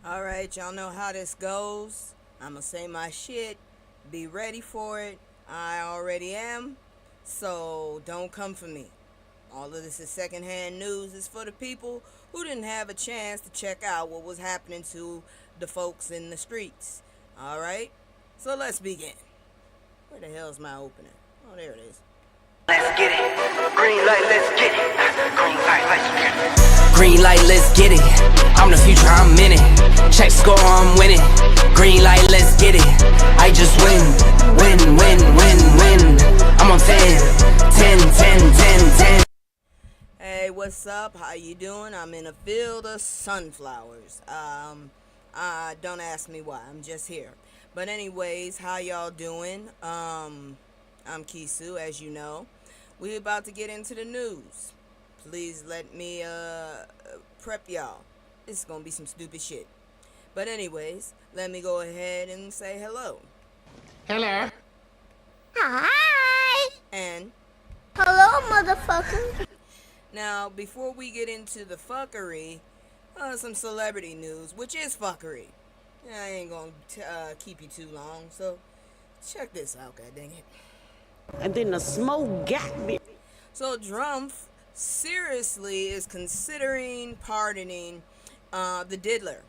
Alright, y'all know how this goes. I'ma say my shit. Be ready for it. I already am. So don't come for me. All of this is secondhand news. It's for the people who didn't have a chance to check out what was happening to the folks in the streets. Alright? So let's begin. Where the hell's my opener? Oh, there it is. Let's get it. Green light, let's get it. Green light, let's get it. Green light, let's get it. I'm the future, I'm in it. Check score, I'm winning. Green light, let's get it. I just win, win, win, win, win. I'm on 10, 10, 10, 10, 10. Hey, what's up? How you doing? I'm in a field of sunflowers. Don't ask me why. I'm just here. But anyways, how y'all doing? I'm Kisu, as you know. We about to get into the news. Please let me prep y'all. This is gonna be some stupid shit. But anyways, let me go ahead and say hello. Hello. Hi! And Hello, motherfucker. now, before we get into the fuckery, some celebrity news, which is fuckery. I ain't gonna keep you too long, so check this out, god dang it. And then the smoke got me. So Drumpf seriously is considering pardoning the diddler.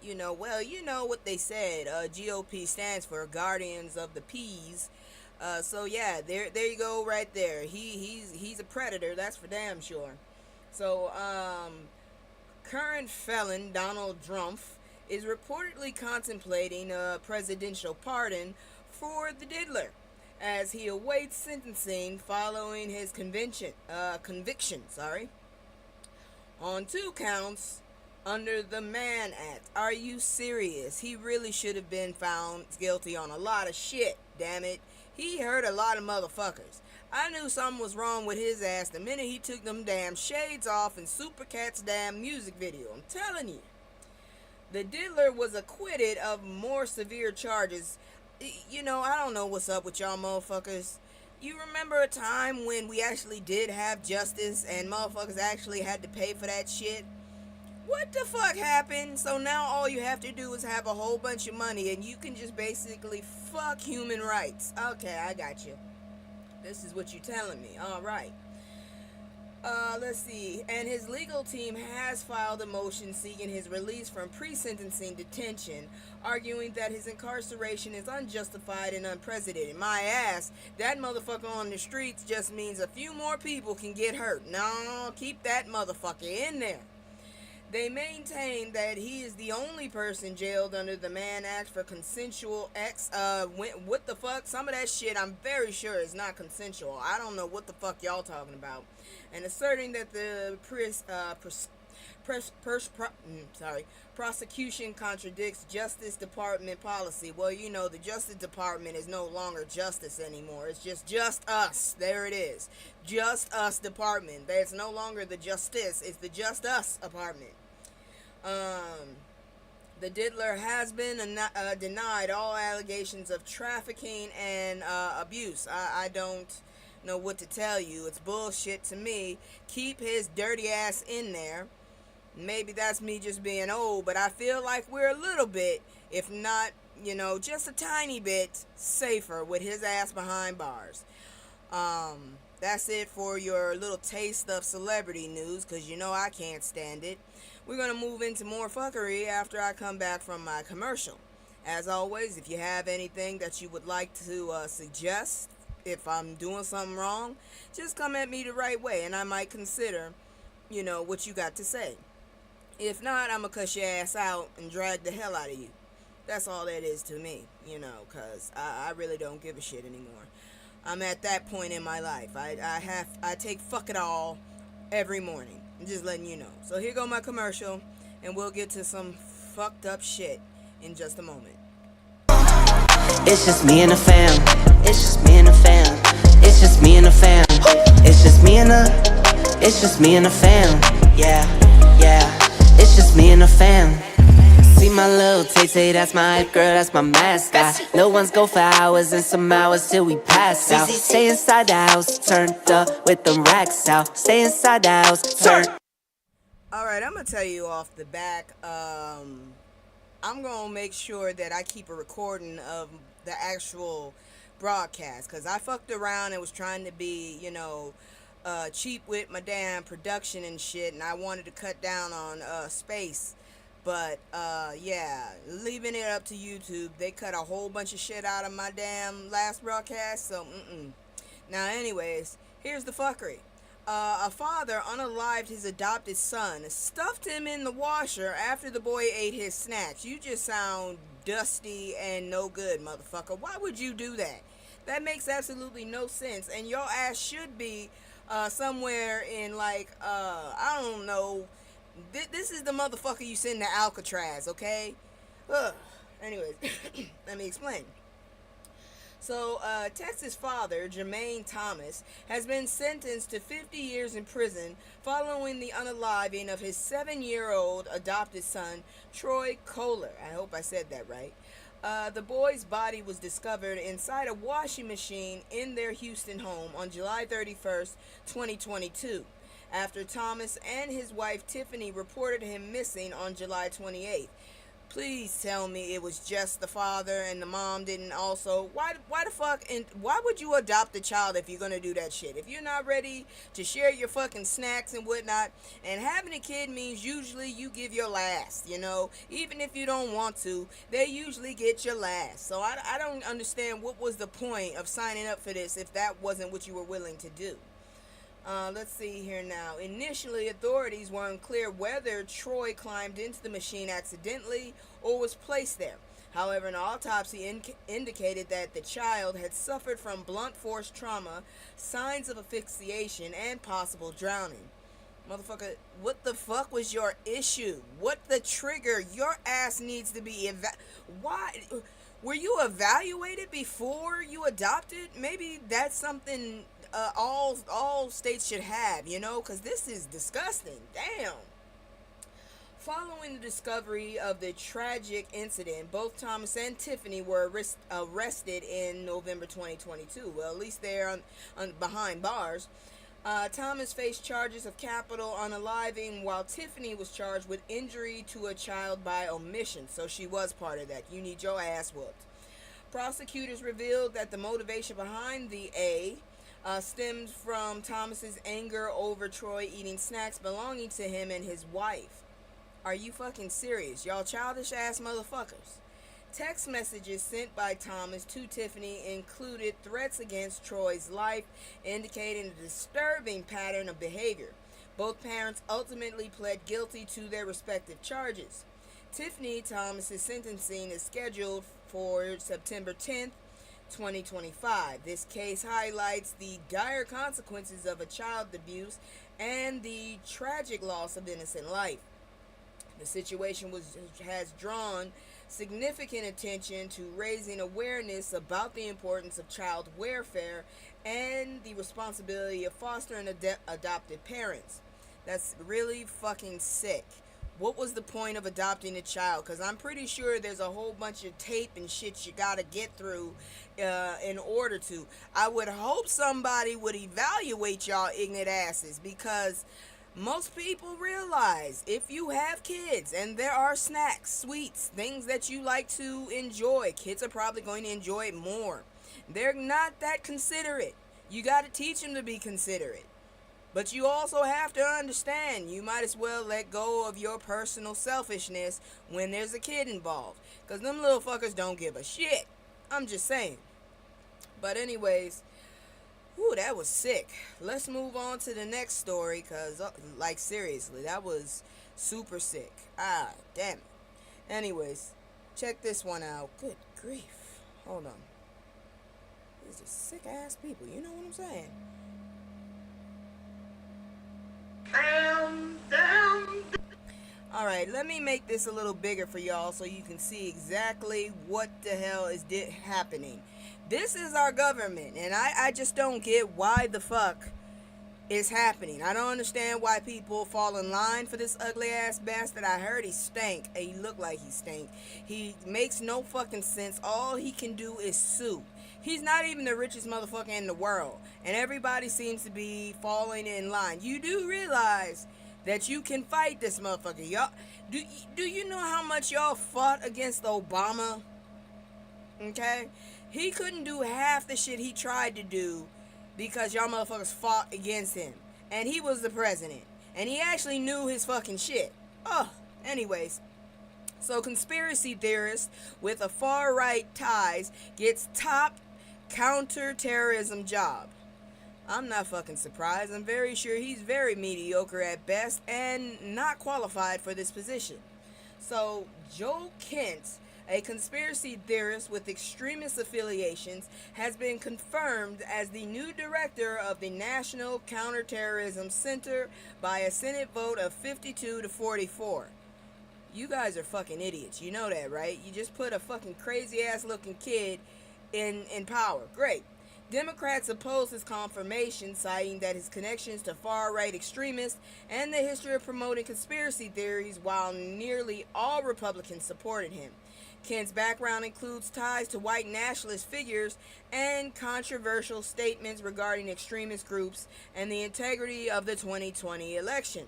You know what they said. GOP stands for Guardians of the Peas. So yeah, there you go, right there. He's a predator, that's for damn sure. So current felon Donald Drumpf is reportedly contemplating a presidential pardon for the diddler, as he awaits sentencing following his conviction on 2 counts under the Mann Act. Are you serious? He really should have been found guilty on a lot of shit, damn it. He hurt a lot of motherfuckers. I knew something was wrong with his ass the minute he took them damn shades off in Supercat's damn music video. I'm telling you. The diddler was acquitted of more severe charges. You know, I don't know what's up with y'all motherfuckers. You remember a time when we actually did have justice and motherfuckers actually had to pay for that shit? What the fuck happened? So now all you have to do is have a whole bunch of money and you can just basically fuck human rights. Okay, I got you. This is what you're telling me. Alright. Let's see. And his legal team has filed a motion seeking his release from pre-sentencing detention, arguing that his incarceration is unjustified and unprecedented. My ass, that motherfucker on the streets just means a few more people can get hurt. No, keep that motherfucker in there. They maintain that he is the only person jailed under the Mann Act for consensual acts. What the fuck? Some of that shit I'm very sure is not consensual. I don't know what the fuck y'all talking about. And asserting that the prosecution contradicts Justice Department policy. Well, you know, the Justice Department is no longer justice anymore. It's just us. There it is. Just Us Department. There's no longer the Justice. It's the Just Us Department. The diddler has been denied all allegations of trafficking and abuse. I don't know what to tell you. It's bullshit to me. Keep his dirty ass in there. Maybe that's me just being old, but I feel like we're a little bit, if not, just a tiny bit safer with his ass behind bars. That's it for your little taste of celebrity news, because you know I can't stand it. We're going to move into more fuckery after I come back from my commercial. As always, if you have anything that you would like to suggest, if I'm doing something wrong, just come at me the right way, and I might consider, what you got to say. If not, I'm going to cuss your ass out and drag the hell out of you. That's all that is to me, because I really don't give a shit anymore. I'm at that point in my life. I take fuck it all every morning. I'm just letting you know. So here go my commercial, and we'll get to some fucked up shit in just a moment. It's just me and the fam. It's just me and the fam. It's just me and the fam. It's just me and the fam. Yeah, yeah. It's just me and the fam. See my little Tay-Tay, that's my hype girl, that's my mascot. No one's go for hours and some hours till we pass out. Stay inside the house, turned up with the racks out. Stay inside the house, turn. Alright, I'm gonna tell you off the back. I'm gonna make sure that I keep a recording of the actual broadcast, because I fucked around and was trying to be, cheap with my damn production and shit, and I wanted to cut down on space. But yeah, leaving it up to YouTube, they cut a whole bunch of shit out of my damn last broadcast, so Now anyways, here's the fuckery. A father unalived his adopted son, stuffed him in the washer after the boy ate his snacks. You just sound dusty and no good, motherfucker. Why would you do that? That makes absolutely no sense, and your ass should be somewhere in, like, I don't know. This is the motherfucker you send to Alcatraz, okay? Ugh. Anyways, let me explain. So, Texas father, Jermaine Thomas, has been sentenced to 50 years in prison following the unaliving of his 7-year-old adopted son, Troy Kohler. I hope I said that right. The boy's body was discovered inside a washing machine in their Houston home on July 31st, 2022, after Thomas and his wife Tiffany reported him missing on July 28th. Please tell me it was just the father and the mom didn't also. Why the fuck, and why would you adopt a child if you're gonna do that shit? If you're not ready to share your fucking snacks and whatnot, and having a kid means usually you give your last, even if you don't want to, they usually get your last. So I don't understand what was the point of signing up for this if that wasn't what you were willing to do. Let's see here now. Initially, authorities were unclear whether Troy climbed into the machine accidentally or was placed there. However, an autopsy indicated that the child had suffered from blunt force trauma, signs of asphyxiation, and possible drowning. Motherfucker, what the fuck was your issue? What the trigger? Your ass needs to be why? Were you evaluated before you adopted? Maybe that's something all states should have, because this is disgusting. Damn. Following the discovery of the tragic incident, both Thomas and Tiffany were arrested in November 2022. Well, at least they're behind bars. Thomas faced charges of capital unaliving, while Tiffany was charged with injury to a child by omission. So she was part of that. You need your ass whooped. Prosecutors revealed that the motivation behind the stemmed from Thomas's anger over Troy eating snacks belonging to him and his wife. Are you fucking serious? Y'all childish ass motherfuckers. Text messages sent by Thomas to Tiffany included threats against Troy's life, indicating a disturbing pattern of behavior. Both parents ultimately pled guilty to their respective charges. Tiffany Thomas's sentencing is scheduled for September 10th, 2025. This case highlights the dire consequences of a child abuse and the tragic loss of innocent life. The situation has drawn significant attention to raising awareness about the importance of child welfare and the responsibility of fostering adopted parents. That's really fucking sick. What was the point of adopting a child? Because I'm pretty sure there's a whole bunch of tape and shit you gotta get through in order to. I would hope somebody would evaluate y'all ignorant asses, because most people realize if you have kids and there are snacks, sweets, things that you like to enjoy, kids are probably going to enjoy it more. They're not that considerate. You gotta teach them to be considerate. But you also have to understand, you might as well let go of your personal selfishness when there's a kid involved. Because them little fuckers don't give a shit. I'm just saying. But anyways, whew, that was sick. Let's move on to the next story, because, like, seriously, that was super sick. Ah, damn it. Anyways, check this one out. Good grief. Hold on. These are sick-ass people, you know what I'm saying? Alright, let me make this a little bigger for y'all so you can see exactly what the hell is happening. This is our government, and I just don't get why the fuck is happening. I don't understand why people fall in line for this ugly ass bastard. I heard he stank. He looked like he stank. He makes no fucking sense. All he can do is sue. He's not even the richest motherfucker in the world, and everybody seems to be falling in line. You do realize that you can fight this motherfucker. Y'all, do you know how much y'all fought against Obama? Okay? He couldn't do half the shit he tried to do because y'all motherfuckers fought against him. And he was the president. And he actually knew his fucking shit. Oh, anyways. So conspiracy theorist with a far-right ties gets top counter-terrorism job. I'm not fucking surprised. I'm very sure he's very mediocre at best and not qualified for this position. So, Joe Kent, a conspiracy theorist with extremist affiliations, has been confirmed as the new director of the National Counterterrorism Center by a Senate vote of 52 to 44. You guys are fucking idiots. You know that, right? You just put a fucking crazy-ass looking kid in power. Great. Democrats oppose his confirmation, citing that his connections to far-right extremists and the history of promoting conspiracy theories, while nearly all Republicans supported him. Kent's background includes ties to white nationalist figures and controversial statements regarding extremist groups and the integrity of the 2020 election.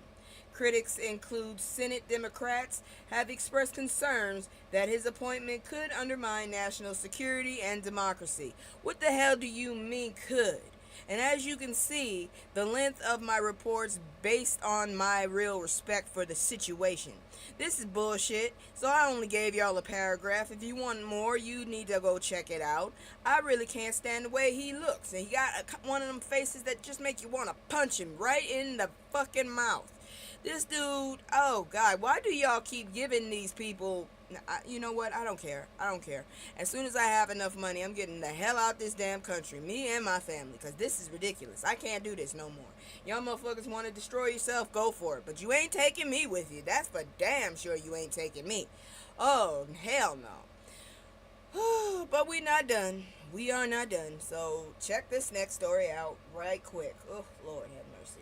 Critics include Senate Democrats have expressed concerns that his appointment could undermine national security and democracy. What the hell do you mean could? And as you can see, the length of my reports based on my real respect for the situation. This is bullshit, so I only gave y'all a paragraph. If you want more, you need to go check it out. I really can't stand the way he looks, and he got one of them faces that just make you want to punch him right in the fucking mouth. This dude, oh God, why do y'all keep giving these people, you know what, I don't care. As soon as I have enough money, I'm getting the hell out this damn country, me and my family, because this is ridiculous. I can't do this no more. Y'all motherfuckers want to destroy yourself, go for it, but you ain't taking me with you. That's for damn sure you ain't taking me. Oh, hell no. But we not done. We are not done. So check this next story out right quick. Oh, Lord have mercy.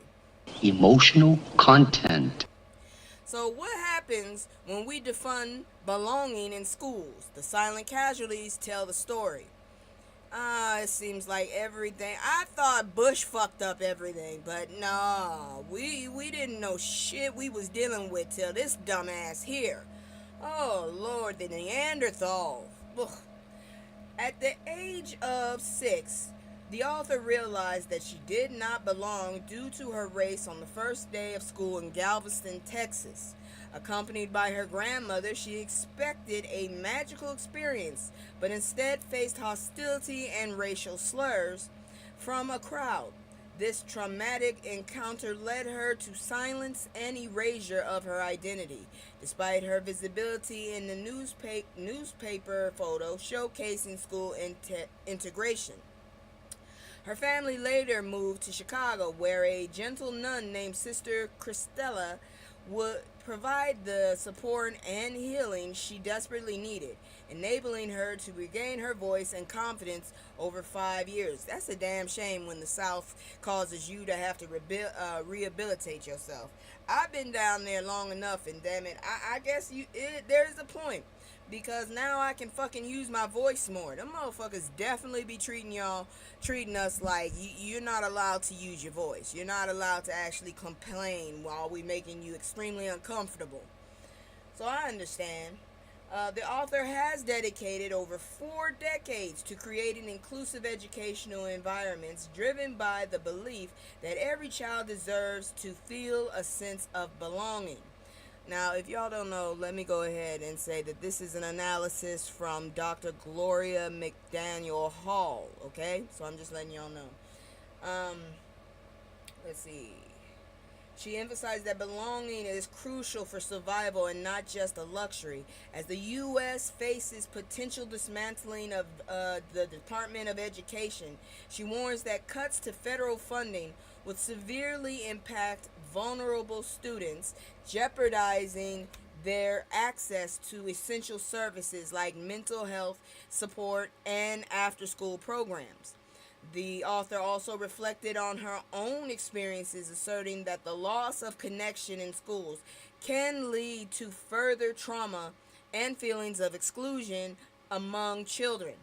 Emotional content. So what happens when we defund belonging in schools? The silent casualties tell the story. It seems like everything. I thought Bush fucked up everything, but no, we didn't know shit we was dealing with till this dumbass here. Oh Lord, the Neanderthal. Ugh. At the age of 6, the author realized that she did not belong due to her race on the first day of school in Galveston, Texas. Accompanied by her grandmother, she expected a magical experience, but instead faced hostility and racial slurs from a crowd. This traumatic encounter led her to silence and erasure of her identity, despite her visibility in the newspaper photo showcasing school integration. Her family later moved to Chicago, where a gentle nun named Sister Christella would provide the support and healing she desperately needed, enabling her to regain her voice and confidence over 5 years. That's a damn shame when the South causes you to have to rehabilitate yourself. I've been down there long enough, and damn it, I guess there's a point. Because now I can fucking use my voice more. Them motherfuckers definitely be treating us like you're not allowed to use your voice. You're not allowed to actually complain while we making you extremely uncomfortable. So I understand. The author has dedicated over 4 decades to creating inclusive educational environments driven by the belief that every child deserves to feel a sense of belonging. Now, if y'all don't know, let me go ahead and say that this is an analysis from Dr. Gloria McDaniel Hall, okay? So I'm just letting y'all know. Let's see. She emphasized that belonging is crucial for survival and not just a luxury. As the U.S. faces potential dismantling of the Department of Education, she warns that cuts to federal funding would severely impact vulnerable students, jeopardizing their access to essential services like mental health support and after-school programs. The author also reflected on her own experiences, asserting that the loss of connection in schools can lead to further trauma and feelings of exclusion among children.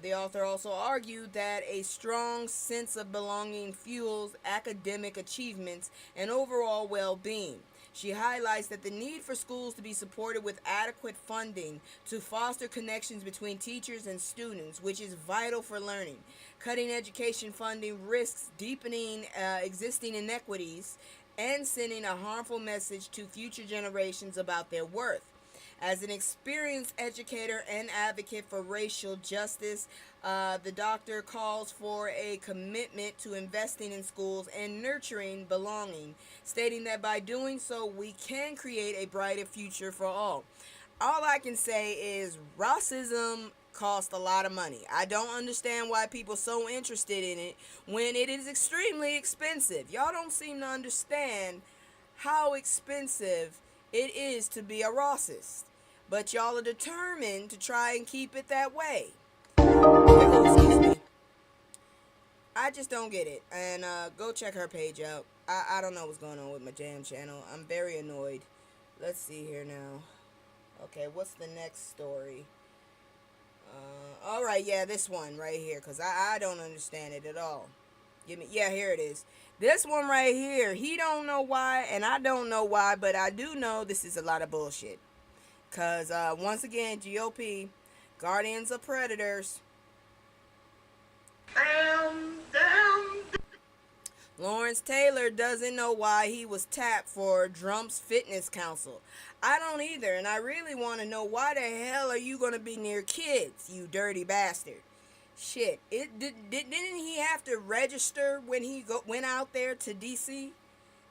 The author also argued that a strong sense of belonging fuels academic achievements and overall well-being. She highlights that the need for schools to be supported with adequate funding to foster connections between teachers and students, which is vital for learning. Cutting education funding risks deepening existing inequities and sending a harmful message to future generations about their worth. As an experienced educator and advocate for racial justice, the doctor calls for a commitment to investing in schools and nurturing belonging, stating that by doing so, we can create a brighter future for all. All I can say is racism costs a lot of money. I don't understand why people are so interested in it when it is extremely expensive. Y'all don't seem to understand how expensive it is to be a racist. But y'all are determined to try and keep it that way. Oh, excuse me. I just don't get it. And go check her page out. I don't know what's going on with my jam channel. I'm very annoyed. Let's see here now. Okay, what's the next story? Alright, yeah, this one right here. Because I don't understand it at all. Yeah, here it is. This one right here. He don't know why, and I don't know why, but I do know this is a lot of bullshit. Because, once again, GOP, guardians of predators. Lawrence Taylor doesn't know why he was tapped for Trump's fitness council. I don't either, and I really want to know why the hell are you going to be near kids, you dirty bastard. Shit, didn't he have to register when he went out there to D.C.?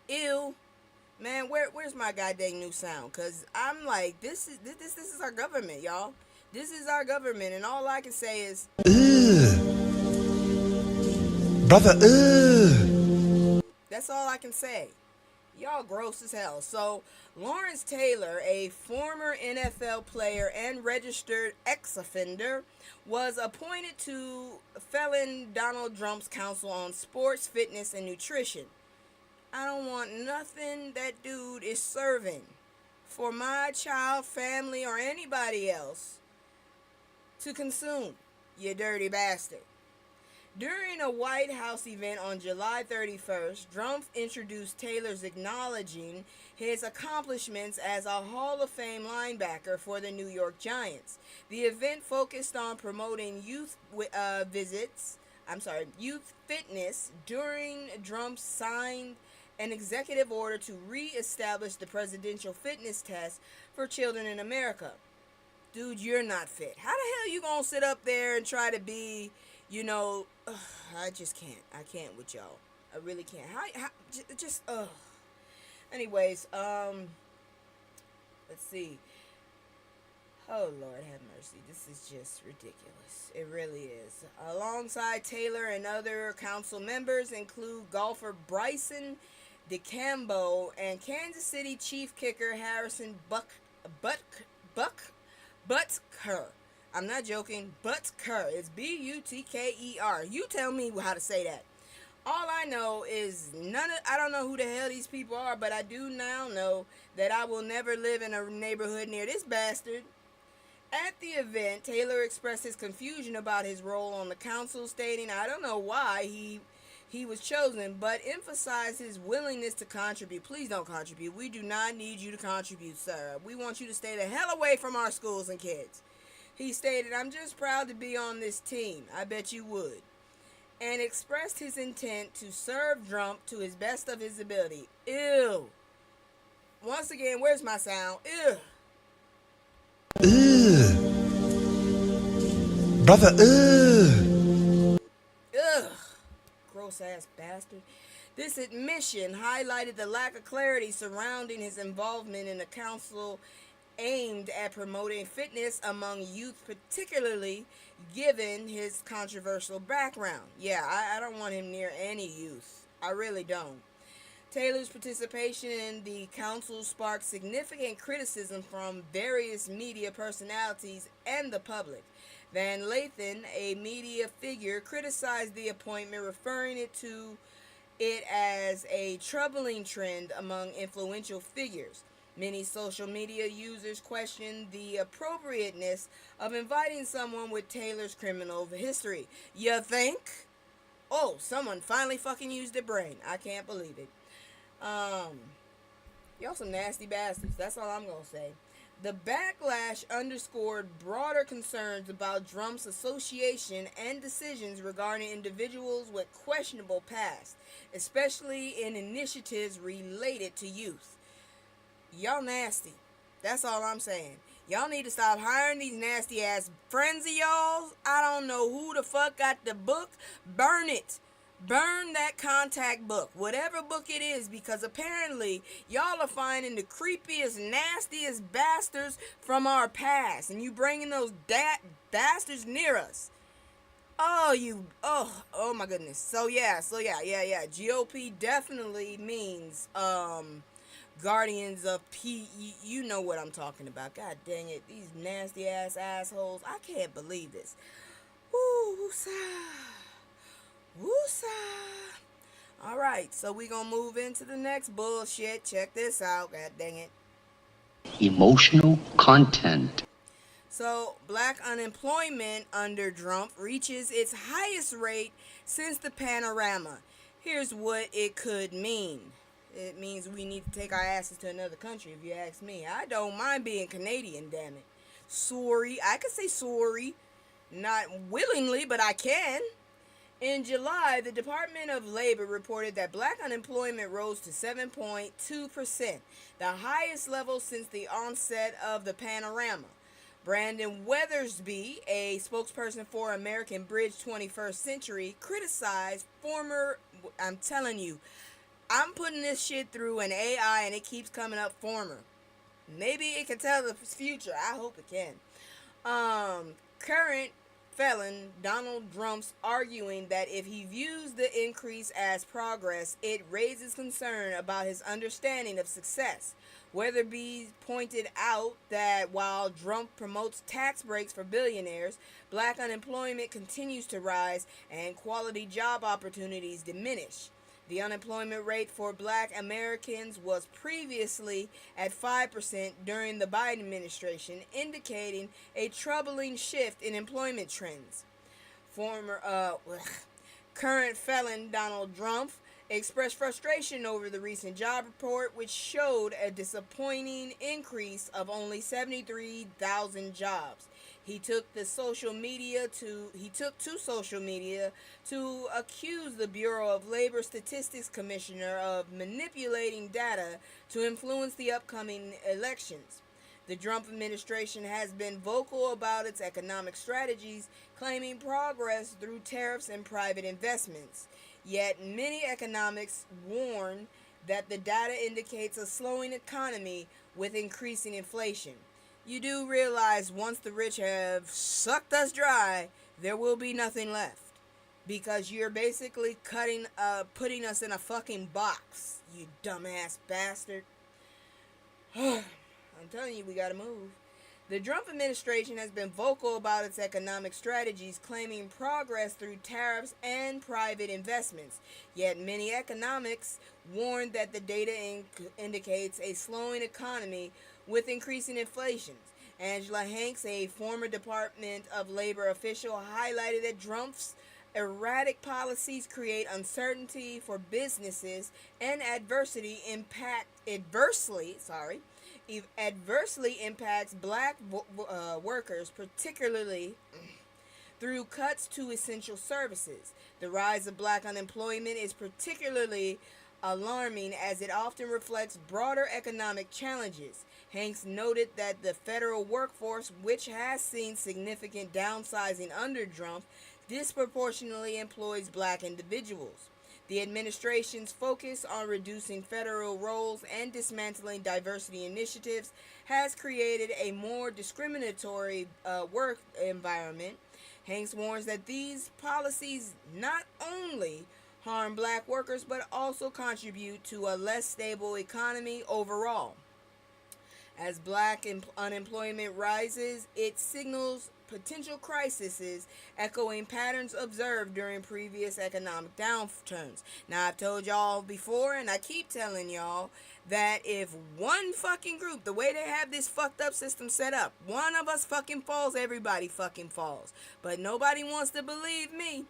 Ew. Man, where's my goddamn new sound? Because I'm like, this is our government, y'all. This is our government, and all I can say is... Brother, That's all I can say. Y'all gross as hell. So, Lawrence Taylor, a former NFL player and registered ex-offender, was appointed to felon Donald Trump's Council on Sports, Fitness, and Nutrition. I don't want nothing that dude is serving for my child, family, or anybody else to consume, you dirty bastard. During a White House event on July 31st, Trump introduced Taylor's acknowledging his accomplishments as a Hall of Fame linebacker for the New York Giants. The event focused on promoting youth fitness during Trump signed an executive order to re-establish the presidential fitness test for children in America. Dude, you're not fit. How the hell you gonna sit up there and try to be... I just can't. I can't with y'all. I really can't. Anyways, let's see. Oh, Lord have mercy. This is just ridiculous. It really is. Alongside Taylor and other council members include golfer Bryson DeChambeau and Kansas City Chief kicker Harrison Butker. I'm not joking. Butker. It's Butker. You tell me how to say that. All I know is I don't know who the hell these people are, but I do now know that I will never live in a neighborhood near this bastard. At the event, Taylor expressed his confusion about his role on the council, stating, I don't know why he was chosen, but emphasized his willingness to contribute. Please don't contribute. We do not need you to contribute, sir. We want you to stay the hell away from our schools and kids. He stated, I'm just proud to be on this team. I bet you would. And expressed his intent to serve Trump to his best of his ability. Ew. Once again, where's my sound? Ew. brother, Ugh. Gross ass bastard. This admission highlighted the lack of clarity surrounding his involvement in the council aimed at promoting fitness among youth, particularly given his controversial background. Yeah, I don't want him near any youth. I really don't. Taylor's participation in the council sparked significant criticism from various media personalities and the public. Van Lathan, a media figure, criticized the appointment, referring to it as a troubling trend among influential figures. Many social media users question the appropriateness of inviting someone with Taylor's criminal history. You think? Oh, someone finally fucking used their brain. I can't believe it. Y'all some nasty bastards. That's all I'm gonna say. The backlash underscored broader concerns about Trump's association and decisions regarding individuals with questionable past, especially in initiatives related to youth. Y'all nasty. That's all I'm saying. Y'all need to stop hiring these nasty ass friends of y'all. I don't know who the fuck got the book. Burn it. Burn that contact book, whatever book it is, because apparently y'all are finding the creepiest, nastiest bastards from our past, and you bringing those bastards near us. Oh my goodness. So yeah. GOP definitely means Guardians of P. You know what I'm talking about. God dang it, these nasty ass assholes. I can't believe this. Woo-sa. Woo-sa. Alright, so we gonna move into the next bullshit. Check this out. God dang it. Emotional content. So, black unemployment under Trump reaches its highest rate since the panorama. Here's what it could mean. It means we need to take our asses to another country, if you ask me. I don't mind being Canadian, damn it. Sorry. I can say sorry. Not willingly, but I can. In July, the Department of Labor reported that black unemployment rose to 7.2%, the highest level since the onset of the panorama. Brandon Weathersby, a spokesperson for American Bridge 21st Century, criticized I'm telling you, I'm putting this shit through an AI and it keeps coming up former. Maybe it can tell the future. I hope it can. Current felon Donald Trump's arguing that if he views the increase as progress, it raises concern about his understanding of success. Weatherby pointed out that while Trump promotes tax breaks for billionaires, black unemployment continues to rise and quality job opportunities diminish. The unemployment rate for black Americans was previously at 5% during the Biden administration, indicating a troubling shift in employment trends. Current felon Donald Trump expressed frustration over the recent job report, which showed a disappointing increase of only 73,000 jobs. He took to social media to accuse the Bureau of Labor Statistics Commissioner of manipulating data to influence the upcoming elections. The Trump administration has been vocal about its economic strategies, claiming progress through tariffs and private investments. Yet many economists warn that the data indicates a slowing economy with increasing inflation. You do realize once the rich have sucked us dry, there will be nothing left. Because you're basically putting us in a fucking box, you dumbass bastard. I'm telling you, we gotta move. The Trump administration has been vocal about its economic strategies, claiming progress through tariffs and private investments. Yet many economics warn that the data indicates a slowing economy with increasing inflation. Angela Hanks, a former Department of Labor official, highlighted that Trump's erratic policies create uncertainty for businesses and adversely impacts black workers, particularly through cuts to essential services. The rise of black unemployment is particularly alarming as it often reflects broader economic challenges. Hanks noted that the federal workforce, which has seen significant downsizing under Trump, disproportionately employs black individuals. The administration's focus on reducing federal roles and dismantling diversity initiatives has created a more discriminatory work environment. Hanks warns that these policies not only harm black workers but also contribute to a less stable economy overall. As black unemployment rises, it signals potential crises, echoing patterns observed during previous economic downturns. Now, I've told y'all before, and I keep telling y'all, that if one fucking group, the way they have this fucked up system set up, one of us fucking falls, everybody fucking falls. But nobody wants to believe me.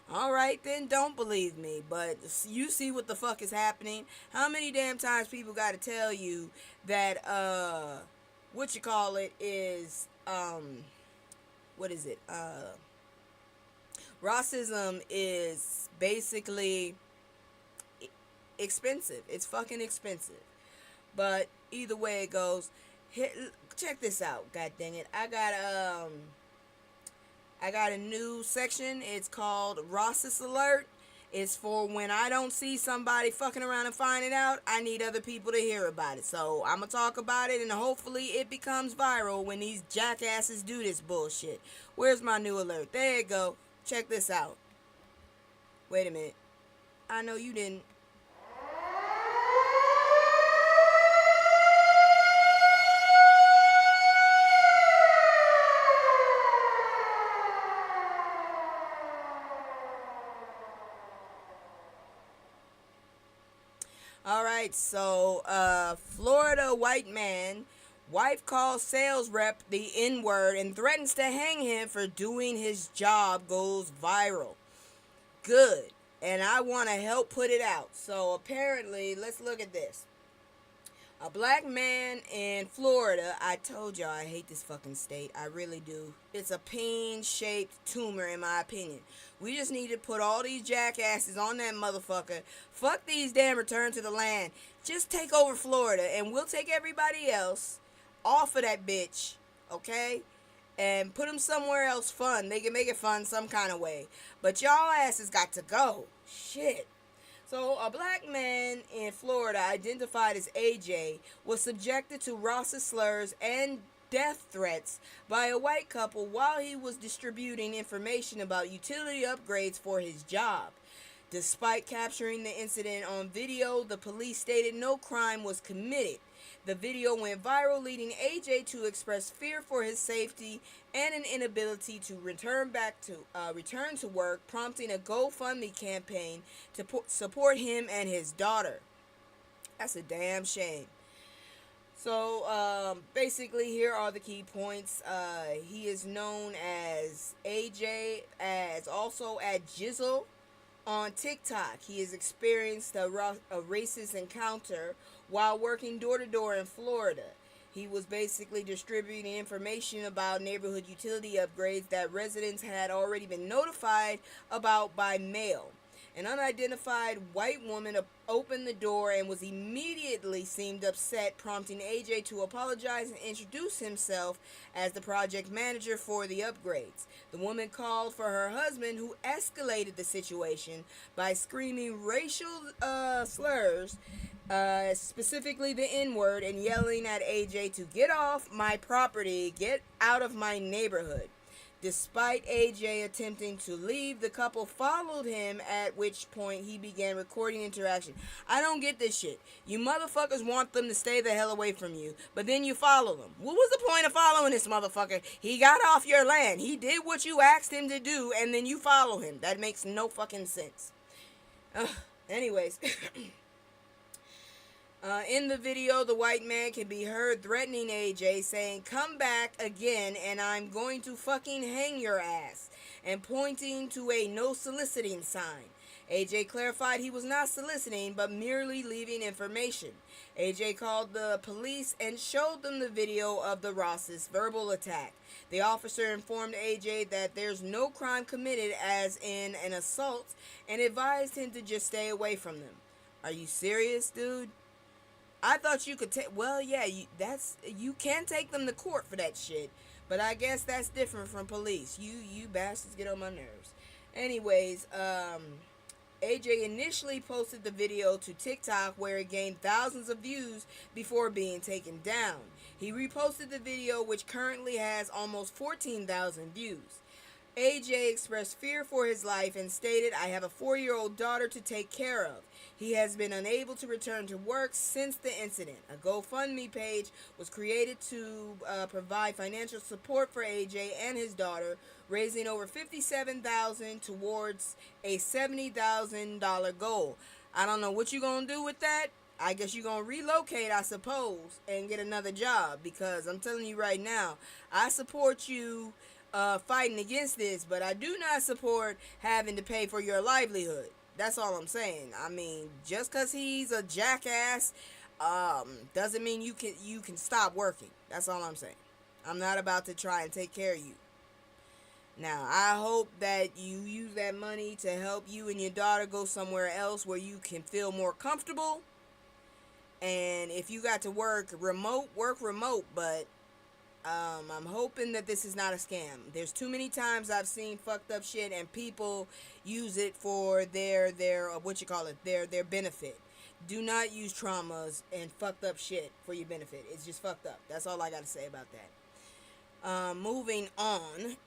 Alright, then don't believe me. But you see what the fuck is happening. How many damn times people gotta tell you that, is, what is it? Racism is basically expensive. It's fucking expensive. But either way it goes, check this out. God dang it. I got a new section. It's called Rahcist Alert. It's for when I don't see somebody fucking around and finding out, I need other people to hear about it. So I'm going to talk about it, and hopefully it becomes viral when these jackasses do this bullshit. Where's my new alert? There you go. Check this out. Wait a minute. I know you didn't. Alright, so, Florida white man, wife calls sales rep the N-word and threatens to hang him for doing his job, goes viral. Good. And I want to help put it out. So, apparently, let's look at this. A black man in Florida, I told y'all I hate this fucking state. I really do. It's a peen-shaped tumor, in my opinion. We just need to put all these jackasses on that motherfucker. Fuck these damn return to the land. Just take over Florida, and we'll take everybody else off of that bitch, okay? And put them somewhere else fun. They can make it fun some kind of way. But y'all asses got to go. Shit. So, a black man in Florida, identified as AJ, was subjected to racist slurs and death threats by a white couple while he was distributing information about utility upgrades for his job. Despite capturing the incident on video, the police stated no crime was committed. The video went viral, leading AJ to express fear for his safety and an inability to return to work, prompting a GoFundMe campaign to support him and his daughter. That's a damn shame. So, basically, here are the key points. He is known as AJ, as also at Jizzle on TikTok. He has experienced a racist encounter while working door-to-door in Florida. He was basically distributing information about neighborhood utility upgrades that residents had already been notified about by mail. An unidentified white woman opened the door and was immediately seemed upset, prompting AJ to apologize and introduce himself as the project manager for the upgrades. The woman called for her husband, who escalated the situation by screaming racial slurs, specifically the N-word, and yelling at AJ to get off my property, get out of my neighborhood. Despite AJ attempting to leave, the couple followed him, at which point he began recording interaction. I don't get this shit. You motherfuckers want them to stay the hell away from you, but then you follow them. What was the point of following this motherfucker? He got off your land. He did what you asked him to do, and then you follow him. That makes no fucking sense. Anyways. In the video, the white man can be heard threatening AJ, saying, "Come back again and I'm going to fucking hang your ass," and pointing to a no soliciting sign. AJ clarified he was not soliciting, but merely leaving information. AJ called the police and showed them the video of the racist verbal attack. The officer informed AJ that there's no crime committed, as in an assault, and advised him to just stay away from them. Are you serious, dude? I thought you could take, well, yeah, you can take them to court for that shit, but I guess that's different from police. You bastards get on my nerves. Anyways, AJ initially posted the video to TikTok, where it gained thousands of views before being taken down. He reposted the video, which currently has almost 14,000 views. AJ expressed fear for his life and stated, "I have a 4-year-old daughter to take care of. He has been unable to return to work since the incident." A GoFundMe page was created to provide financial support for AJ and his daughter, raising over $57,000 towards a $70,000 goal. I don't know what you're going to do with that. I guess you're going to relocate, I suppose, and get another job, because I'm telling you right now, I support you fighting against this, but I do not support having to pay for your livelihood. That's all I'm saying. I mean, just because he's a jackass doesn't mean you can stop working. That's all I'm saying. I'm not about to try and take care of you. Now, I hope that you use that money to help you and your daughter go somewhere else where you can feel more comfortable. And if you got to work remote, but I'm hoping that this is not a scam. There's too many times I've seen fucked up shit and people use it for their their benefit. Do not use traumas and fucked up shit for your benefit. It's just fucked up. That's all I got to say about that. Moving on,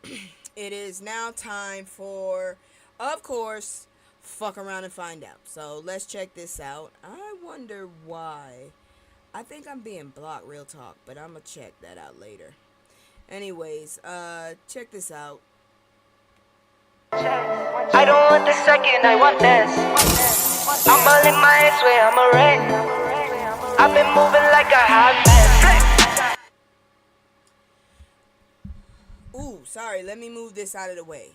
it is now time for, of course, fuck around and find out. So let's check this out. I wonder why. I think I'm being blocked, real talk, but I'm gonna check that out later. Anyways, check this out. I don't want the second, I want this. I'm all in my head, swear I'm a wreck. I've been moving like a hot mess. Ooh, sorry, let me move this out of the way.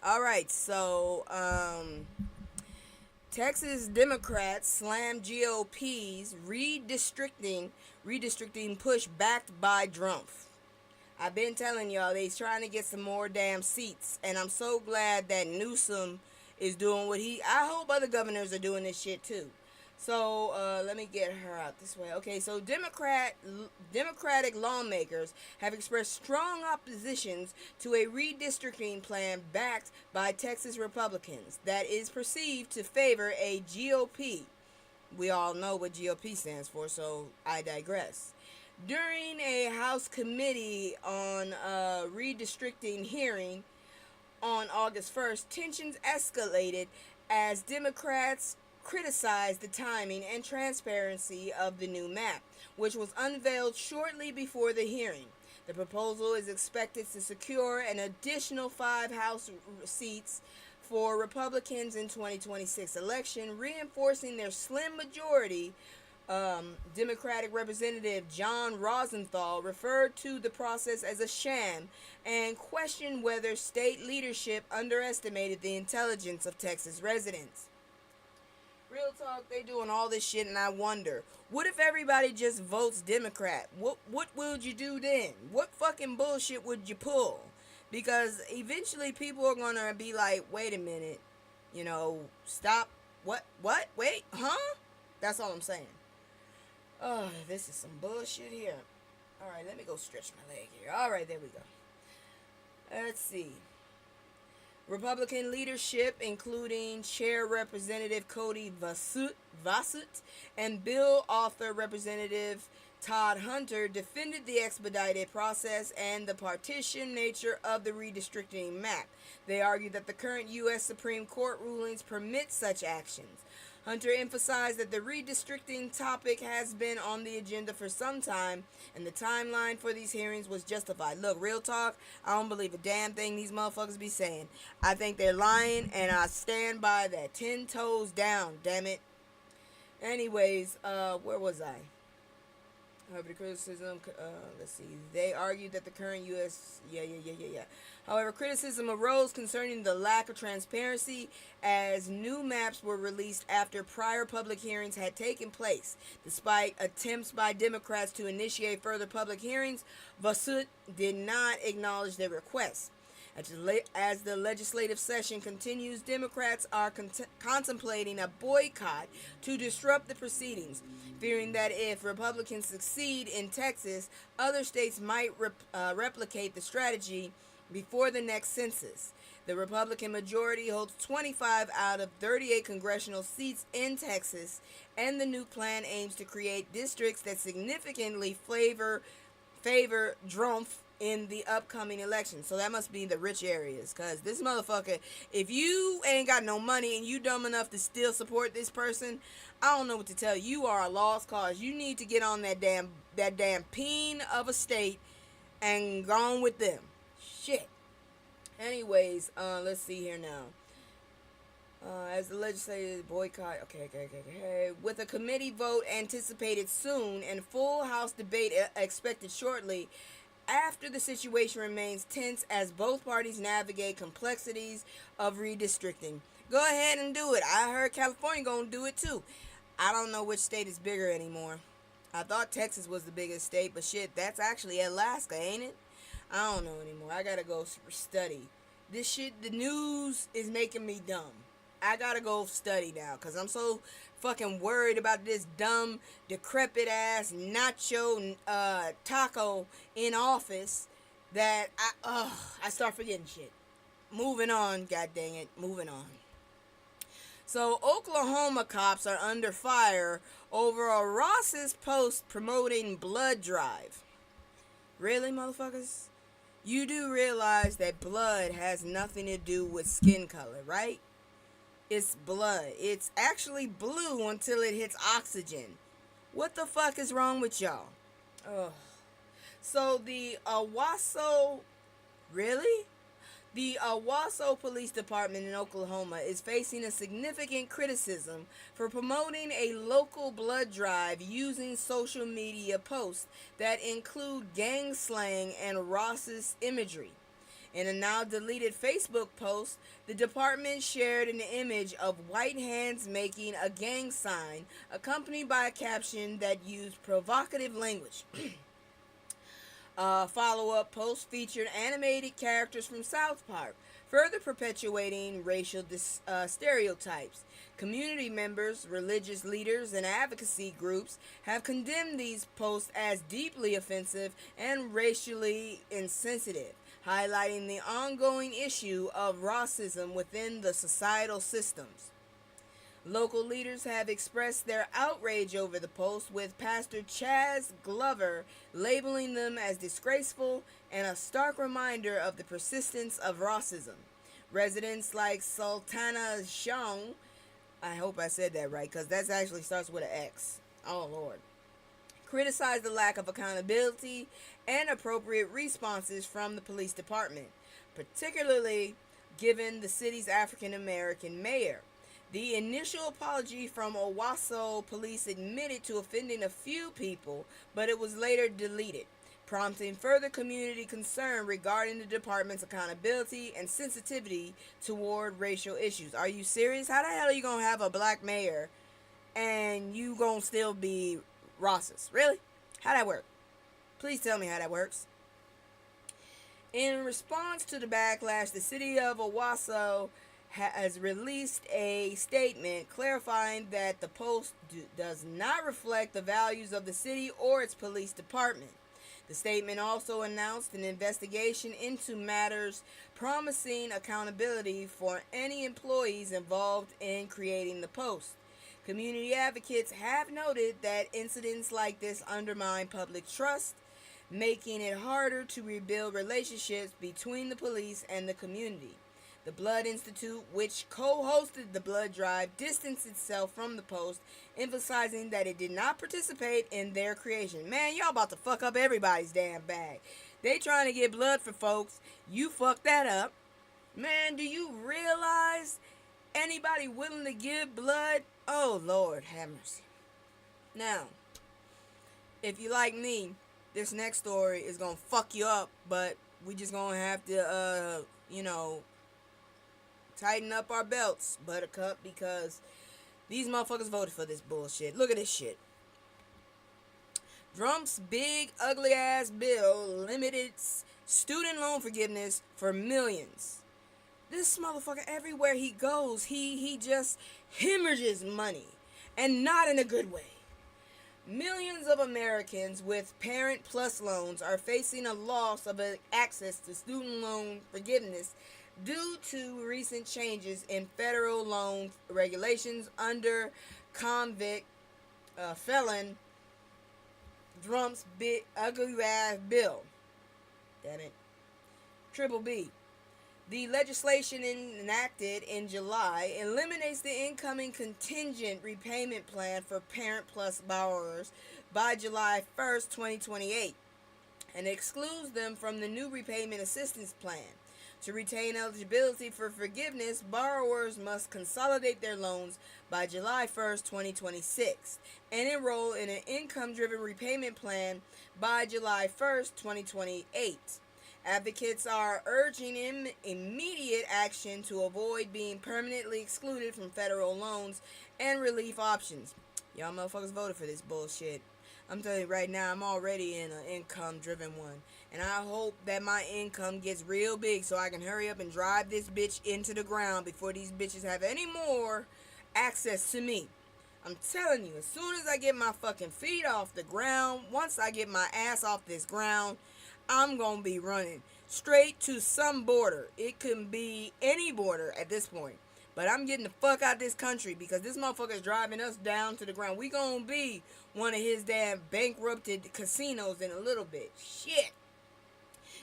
Alright, so, Texas Democrats slam GOP's redistricting push backed by Trump. I've been telling y'all they's trying to get some more damn seats, and I'm so glad that Newsom is doing what I hope other governors are doing this shit too. So let me get her out this way. Okay, so Democratic lawmakers have expressed strong oppositions to a redistricting plan backed by Texas Republicans that is perceived to favor a GOP. We all know what GOP stands for, so I digress. During a House committee on redistricting hearing on August 1st, tensions escalated as Democrats criticized the timing and transparency of the new map, which was unveiled shortly before the hearing. The proposal is expected to secure an additional 5 House seats for Republicans in 2026 election, reinforcing their slim majority. Democratic Representative John Rosenthal referred to the process as a sham and questioned whether state leadership underestimated the intelligence of Texas residents. Real talk, they doing all this shit, and I wonder, what if everybody just votes Democrat? What would you do then? What fucking bullshit would you pull? Because eventually people are gonna be like, wait a minute, stop, what, wait, huh? That's all I'm saying. Oh, this is some bullshit here. Alright, let me go stretch my leg here. Alright, there we go. Let's see. Republican leadership, including Chair Representative Cody Vasut and bill author Representative Todd Hunter, defended the expedited process and the partition nature of the redistricting map. They argued that the current U.S. Supreme Court rulings permit such actions. Hunter emphasized that the redistricting topic has been on the agenda for some time, and the timeline for these hearings was justified. Look, real talk, I don't believe a damn thing these motherfuckers be saying. I think they're lying, and I stand by that 10 toes down, damn it. Anyways, where was I? However, criticism, let's see. They argued that the current U.S. However, criticism arose concerning the lack of transparency as new maps were released after prior public hearings had taken place. Despite attempts by Democrats to initiate further public hearings, Vasut did not acknowledge their request. As the legislative session continues, Democrats are contemplating a boycott to disrupt the proceedings, fearing that if Republicans succeed in Texas, other states might replicate the strategy before the next census. The Republican majority holds 25 out of 38 congressional seats in Texas, and the new plan aims to create districts that significantly favor Trump in the upcoming election. So that must be the rich areas, because this motherfucker, if you ain't got no money and you dumb enough to still support this person, I don't know what to tell you. You are a lost cause. You need to get on that damn peen of a state and go on with them. Shit. Anyways, let's see here now. As the legislative boycott, okay. With a committee vote anticipated soon and full House debate expected shortly, after the situation remains tense as both parties navigate complexities of redistricting. Go ahead and do it. I heard California gonna do it too. I don't know which state is bigger anymore. I thought Texas was the biggest state, but shit, that's actually Alaska, ain't it? I don't know anymore. I gotta go study. This shit, the news is making me dumb. I gotta go study now, because I'm so fucking worried about this dumb, decrepit ass nacho taco in office that I start forgetting shit. Moving on, god dang it, moving on. So, Oklahoma cops are under fire over a Rahcist post promoting blood drive. Really, motherfuckers? You do realize that blood has nothing to do with skin color, right? It's blood. It's actually blue until it hits oxygen. What the fuck is wrong with y'all? Ugh. So the Owasso... Really? The Owasso Police Department in Oklahoma is facing a significant criticism for promoting a local blood drive using social media posts that include gang slang and racist imagery. In a now deleted Facebook post, the department shared an image of white hands making a gang sign, accompanied by a caption that used provocative language. Follow-up post featured animated characters from South Park, further perpetuating racial stereotypes. Community members, religious leaders, and advocacy groups have condemned these posts as deeply offensive and racially insensitive, highlighting the ongoing issue of racism within the societal systems. Local leaders have expressed their outrage over the post, with Pastor Chaz Glover labeling them as disgraceful and a stark reminder of the persistence of racism. Residents like Sultana Shong, I hope I said that right, because that actually starts with an X. Oh, Lord. Criticized the lack of accountability and appropriate responses from the police department, particularly given the city's African-American mayor. The initial apology from Owasso police admitted to offending a few people, but it was later deleted, prompting further community concern regarding the department's accountability and sensitivity toward racial issues. Are you serious? How the hell are you going to have a black mayor and you going to still be racist? Really? How that work? Please tell me how that works. In response to the backlash, the city of Owasso has released a statement clarifying that the post does not reflect the values of the city or its police department. The statement also announced an investigation into matters, promising accountability for any employees involved in creating the post. Community advocates have noted that incidents like this undermine public trust, making it harder to rebuild relationships between the police and the community. The Blood Institute, which co-hosted the blood drive, distanced itself from the post, emphasizing that it did not participate in their creation. Man, y'all about to fuck up everybody's damn bag. They trying to get blood for folks. You fucked that up. Man, do you realize anybody willing to give blood? Oh, Lord, have mercy. Now, if you like me, this next story is going to fuck you up, but we just going to have to, tighten up our belts, buttercup, because these motherfuckers voted for this bullshit. Look at this shit. Trump's big, ugly-ass bill limited student loan forgiveness for millions. This motherfucker, everywhere he goes, he just hemorrhages money, and not in a good way. Millions of Americans with Parent Plus loans are facing a loss of access to student loan forgiveness due to recent changes in federal loan regulations under convict felon Trump's big ugly ass bill. Damn it. Triple B. The legislation enacted in July eliminates the incoming contingent repayment plan for Parent Plus borrowers by July 1st, 2028, and excludes them from the new repayment assistance plan. To retain eligibility for forgiveness, borrowers must consolidate their loans by July 1st, 2026, and enroll in an income-driven repayment plan by July 1st, 2028. Advocates are urging immediate action to avoid being permanently excluded from federal loans and relief options. Y'all motherfuckers voted for this bullshit. I'm telling you right now, I'm already in an income-driven one. And I hope that my income gets real big so I can hurry up and drive this bitch into the ground before these bitches have any more access to me. I'm telling you, as soon as I get my fucking feet off the ground, once I get my ass off this ground, I'm gonna be running straight to some border. It can be any border at this point. But I'm getting the fuck out of this country because this motherfucker is driving us down to the ground. We gonna be one of his damn bankrupted casinos in a little bit. Shit.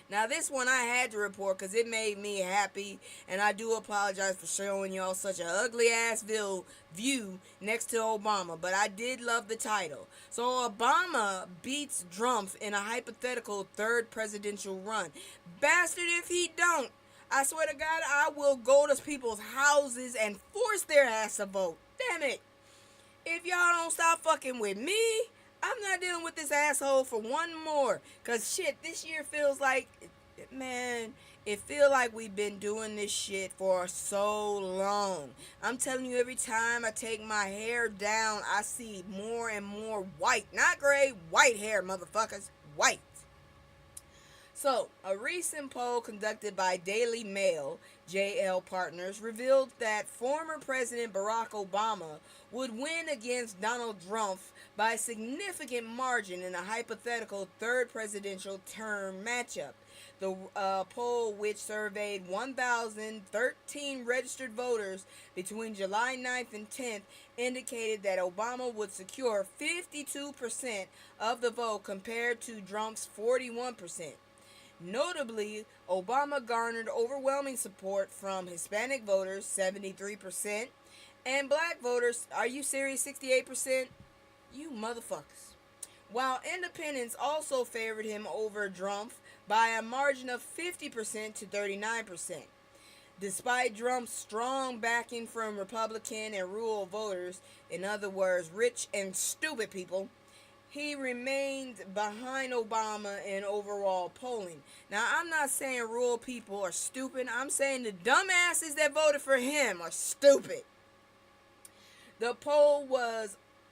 Now this one I had to report because it made me happy, and I do apologize for showing y'all such an ugly ass view next to Obama, but I did love the title. So Obama beats Trump in a hypothetical third presidential run. Bastard if he don't. I swear to God, I will go to people's houses and force their ass to vote. Damn it. If y'all don't stop fucking with me, I'm not dealing with this asshole for one more. Cause shit, this year feels like, man, it feels like we've been doing this shit for so long. I'm telling you, every time I take my hair down, I see more and more white. Not gray, white hair, motherfuckers. White. So, a recent poll conducted by Daily Mail JL Partners revealed that former President Barack Obama would win against Donald Trump by a significant margin in a hypothetical third presidential term matchup. The poll, which surveyed 1,013 registered voters between July 9th and 10th, indicated that Obama would secure 52% of the vote compared to Trump's 41%. Notably, Obama garnered overwhelming support from Hispanic voters, 73%, and black voters, are you serious, 68%? You motherfuckers. While independents also favored him over Trump by a margin of 50% to 39%. Despite Trump's strong backing from Republican and rural voters, in other words, rich and stupid people, he remained behind Obama in overall polling. Now, I'm not saying rural people are stupid. I'm saying the dumbasses that voted for him are stupid. The poll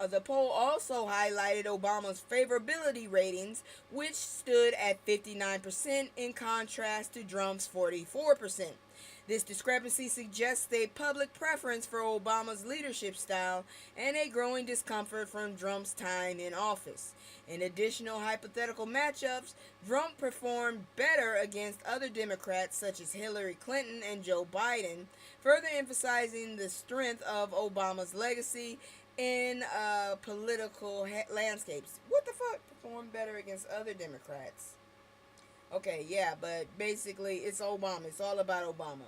also highlighted Obama's favorability ratings, which stood at 59% in contrast to Trump's 44%. This discrepancy suggests a public preference for Obama's leadership style and a growing discomfort from Trump's time in office. In additional hypothetical matchups, Trump performed better against other Democrats such as Hillary Clinton and Joe Biden, further emphasizing the strength of Obama's legacy in political landscapes. What the fuck? Performed better against other Democrats. Okay, yeah, but basically it's Obama. It's all about Obama.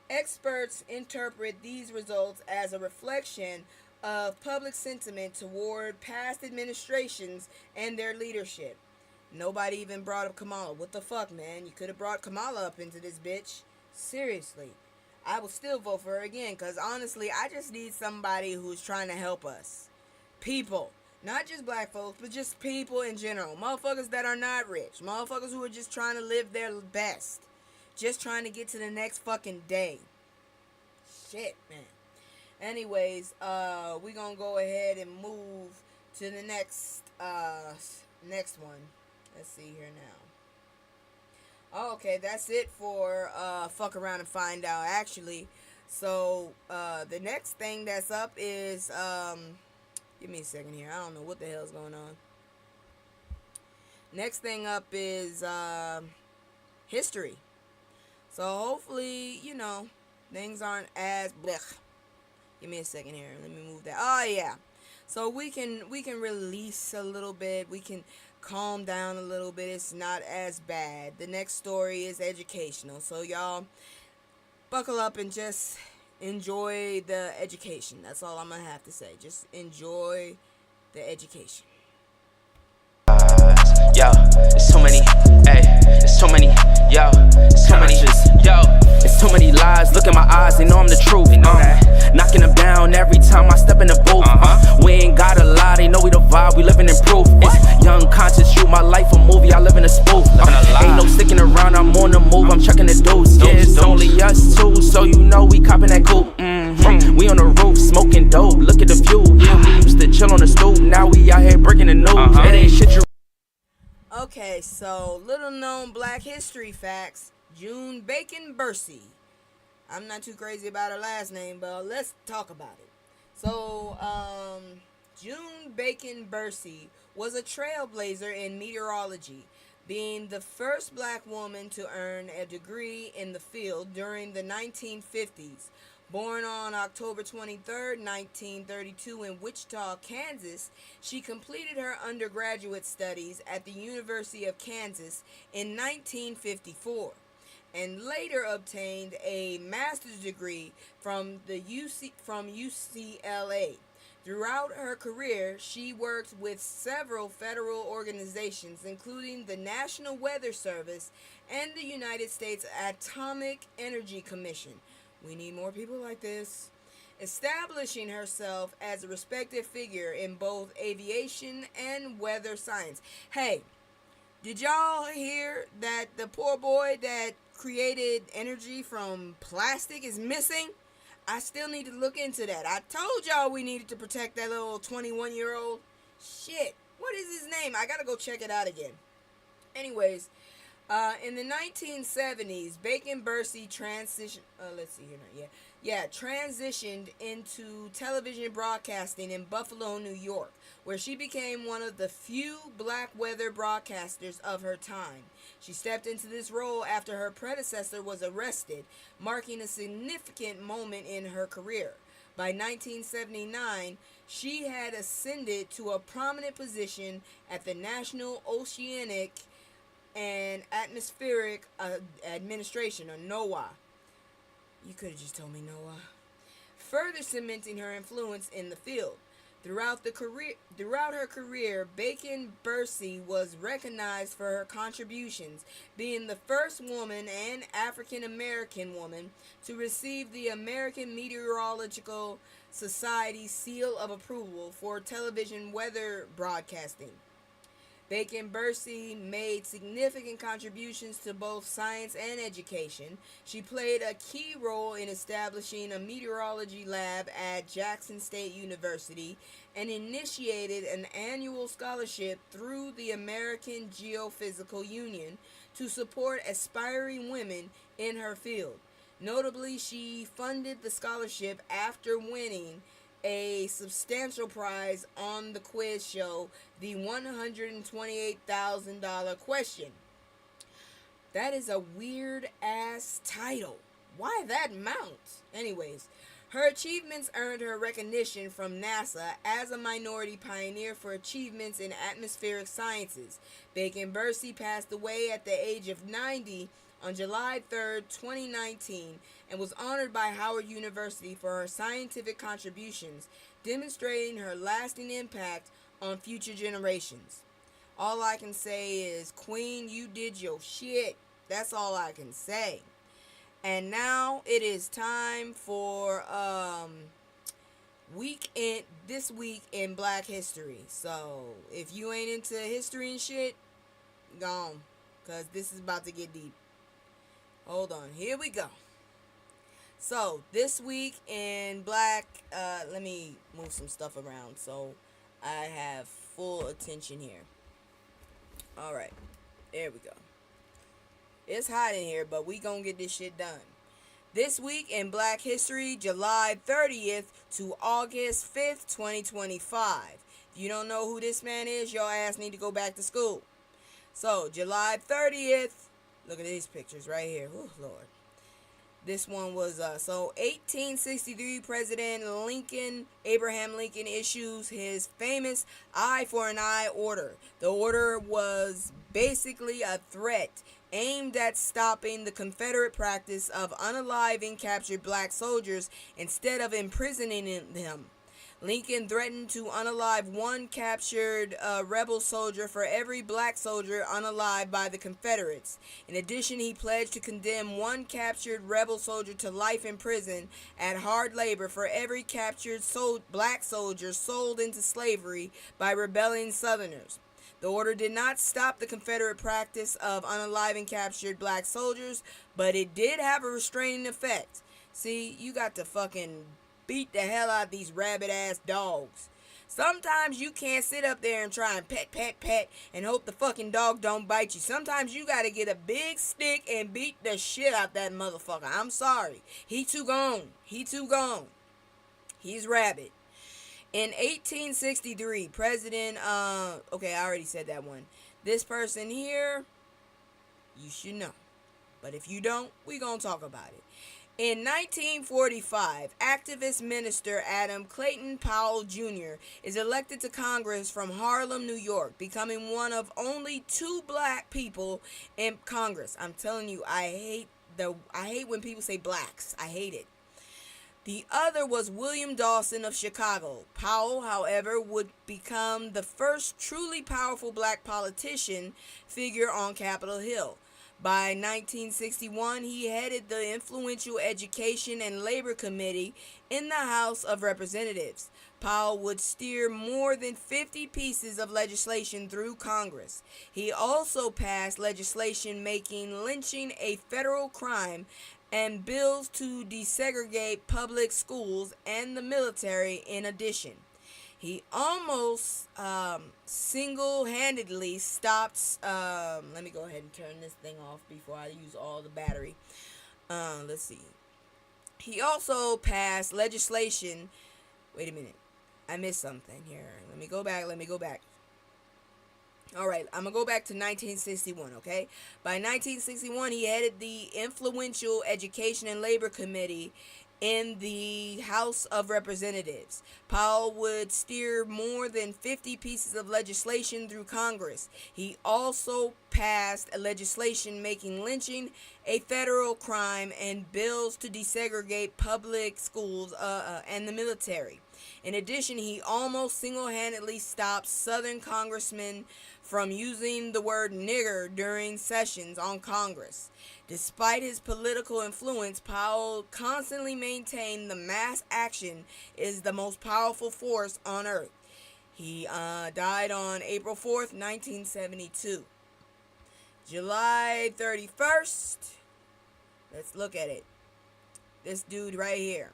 Experts interpret these results as a reflection of public sentiment toward past administrations and their leadership. Nobody even brought up Kamala. What the fuck, man? You could have brought Kamala up into this bitch. Seriously. I will still vote for her again, because honestly, I just need somebody who's trying to help us. People. Not just black folks, but just people in general. Motherfuckers that are not rich. Motherfuckers who are just trying to live their best. Just trying to get to the next fucking day. Shit, man. Anyways, we gonna go ahead and move to the next one. Let's see here now. Okay, that's it for fuck around and find out, actually. So, the next thing that's up is, give me a second here. I don't know what the hell's going on. Next thing up is history. So hopefully, you know, things aren't as blech. Give me a second here. Let me move that. Oh yeah. So we can release a little bit. We can calm down a little bit. It's not as bad. The next story is educational. So y'all buckle up and just enjoy the education. That's all I'm going to have to say. Just enjoy the education. Yo, it's too many, hey, it's too many, yo, it's too many, yo, it's too many lies, look in my eyes, they know I'm the truth, knocking them down every time I step in the booth, we ain't gotta lie, they know we the vibe, we living in proof, it's young conscious, shoot my life a movie, I live in a spoof, ain't no sticking around, I'm on the move, I'm checking the dudes, yeah, it's only us two, so you know we copping that coupe, we on the roof, smoking dope, look at the view, yeah, we used to chill on the stoop, now we out here breaking the news, it ain't shit you. Okay, so little known Black history facts. June Bacon Bursey. I'm not too crazy about her last name, but let's talk about it. So, June Bacon Bursey was a trailblazer in meteorology, being the first Black woman to earn a degree in the field during the 1950s. Born on October 23, 1932 in Wichita, Kansas, she completed her undergraduate studies at the University of Kansas in 1954 and later obtained a master's degree from UCLA. Throughout her career, she worked with several federal organizations, including the National Weather Service and the United States Atomic Energy Commission. We need more people like this. Establishing herself as a respected figure in both aviation and weather science. Hey, did y'all hear that the poor boy that created energy from plastic is missing? I still need to look into that. I told y'all we needed to protect that little 21-year-old. Shit, what is his name? I gotta go check it out again. Anyways, in the 1970s, Bacon Bursey transitioned into television broadcasting in Buffalo, New York, where she became one of the few Black weather broadcasters of her time. She stepped into this role after her predecessor was arrested, marking a significant moment in her career. By 1979, she had ascended to a prominent position at the National Oceanic and Atmospheric Administration, or NOAA. You could have just told me NOAA. Further cementing her influence in the field. Throughout her career, Bacon Bursey was recognized for her contributions, being the first woman and African American woman to receive the American Meteorological Society seal of approval for television weather broadcasting. Bacon Bursey made significant contributions to both science and education. She played a key role in establishing a meteorology lab at Jackson State University and initiated an annual scholarship through the American Geophysical Union to support aspiring women in her field. Notably, she funded the scholarship after winning a substantial prize on the quiz show, the $128,000 question. That is a weird ass title. Why that amount? Anyways, her achievements earned her recognition from NASA as a minority pioneer for achievements in atmospheric sciences. Bacon Bursey passed away at the age of 90 on July 3, 2019, and was honored by Howard University for her scientific contributions, demonstrating her lasting impact on future generations. All I can say is, Queen, you did your shit. That's all I can say. And now it is time for this week in Black history. So if you ain't into history and shit, gone, cause this is about to get deep. Hold on, here we go. So, this week in Black, let me move some stuff around so I have full attention here. Alright, there we go. It's hot in here, but we gonna get this shit done. This week in Black history, July 30th to August 5th, 2025. If you don't know who this man is, your ass need to go back to school. So, July 30th, look at these pictures right here. Oh, Lord. This one was 1863 President Abraham Lincoln issues his famous eye for an eye order. The order was basically a threat aimed at stopping the Confederate practice of unaliving captured black soldiers instead of imprisoning them. Lincoln threatened to unalive one captured rebel soldier for every black soldier unalived by the Confederates. In addition, he pledged to condemn one captured rebel soldier to life in prison at hard labor for every captured black soldier sold into slavery by rebelling Southerners. The order did not stop the Confederate practice of unaliving captured black soldiers, but it did have a restraining effect. See, you got to fucking beat the hell out of these rabid-ass dogs. Sometimes you can't sit up there and try and pet, and hope the fucking dog don't bite you. Sometimes you gotta get a big stick and beat the shit out that motherfucker. I'm sorry. He too gone. He's rabid. In 1863, President, okay, I already said that one. This person here, you should know. But if you don't, we gonna talk about it. In 1945, activist minister Adam Clayton Powell Jr. is elected to Congress from Harlem, New York, becoming one of only 2 black people in Congress. I'm telling you, I hate when people say blacks. I hate it. The other was William Dawson of Chicago. Powell, however, would become the first truly powerful black politician figure on Capitol Hill. By 1961, he headed the influential Education and Labor Committee in the House of Representatives. Powell would steer more than 50 pieces of legislation through Congress. He also passed legislation making lynching a federal crime and bills to desegregate public schools and the military in addition. He almost single-handedly stopped, let me go ahead and turn this thing off before I use all the battery. Let's see. He also passed legislation, wait a minute, I missed something here. Let me go back. Alright, I'm going to go back to 1961, okay? By 1961, he headed the influential Education and Labor Committee in the House of Representatives. Powell would steer more than 50 pieces of legislation through Congress. He also passed legislation making lynching a federal crime and bills to desegregate public schools and the military. In addition, he almost single-handedly stopped Southern congressmen from using the word nigger during sessions on Congress. Despite his political influence, Powell constantly maintained the mass action is the most powerful force on earth. He died on April 4th, 1972. July 31st, let's look at it. This dude right here.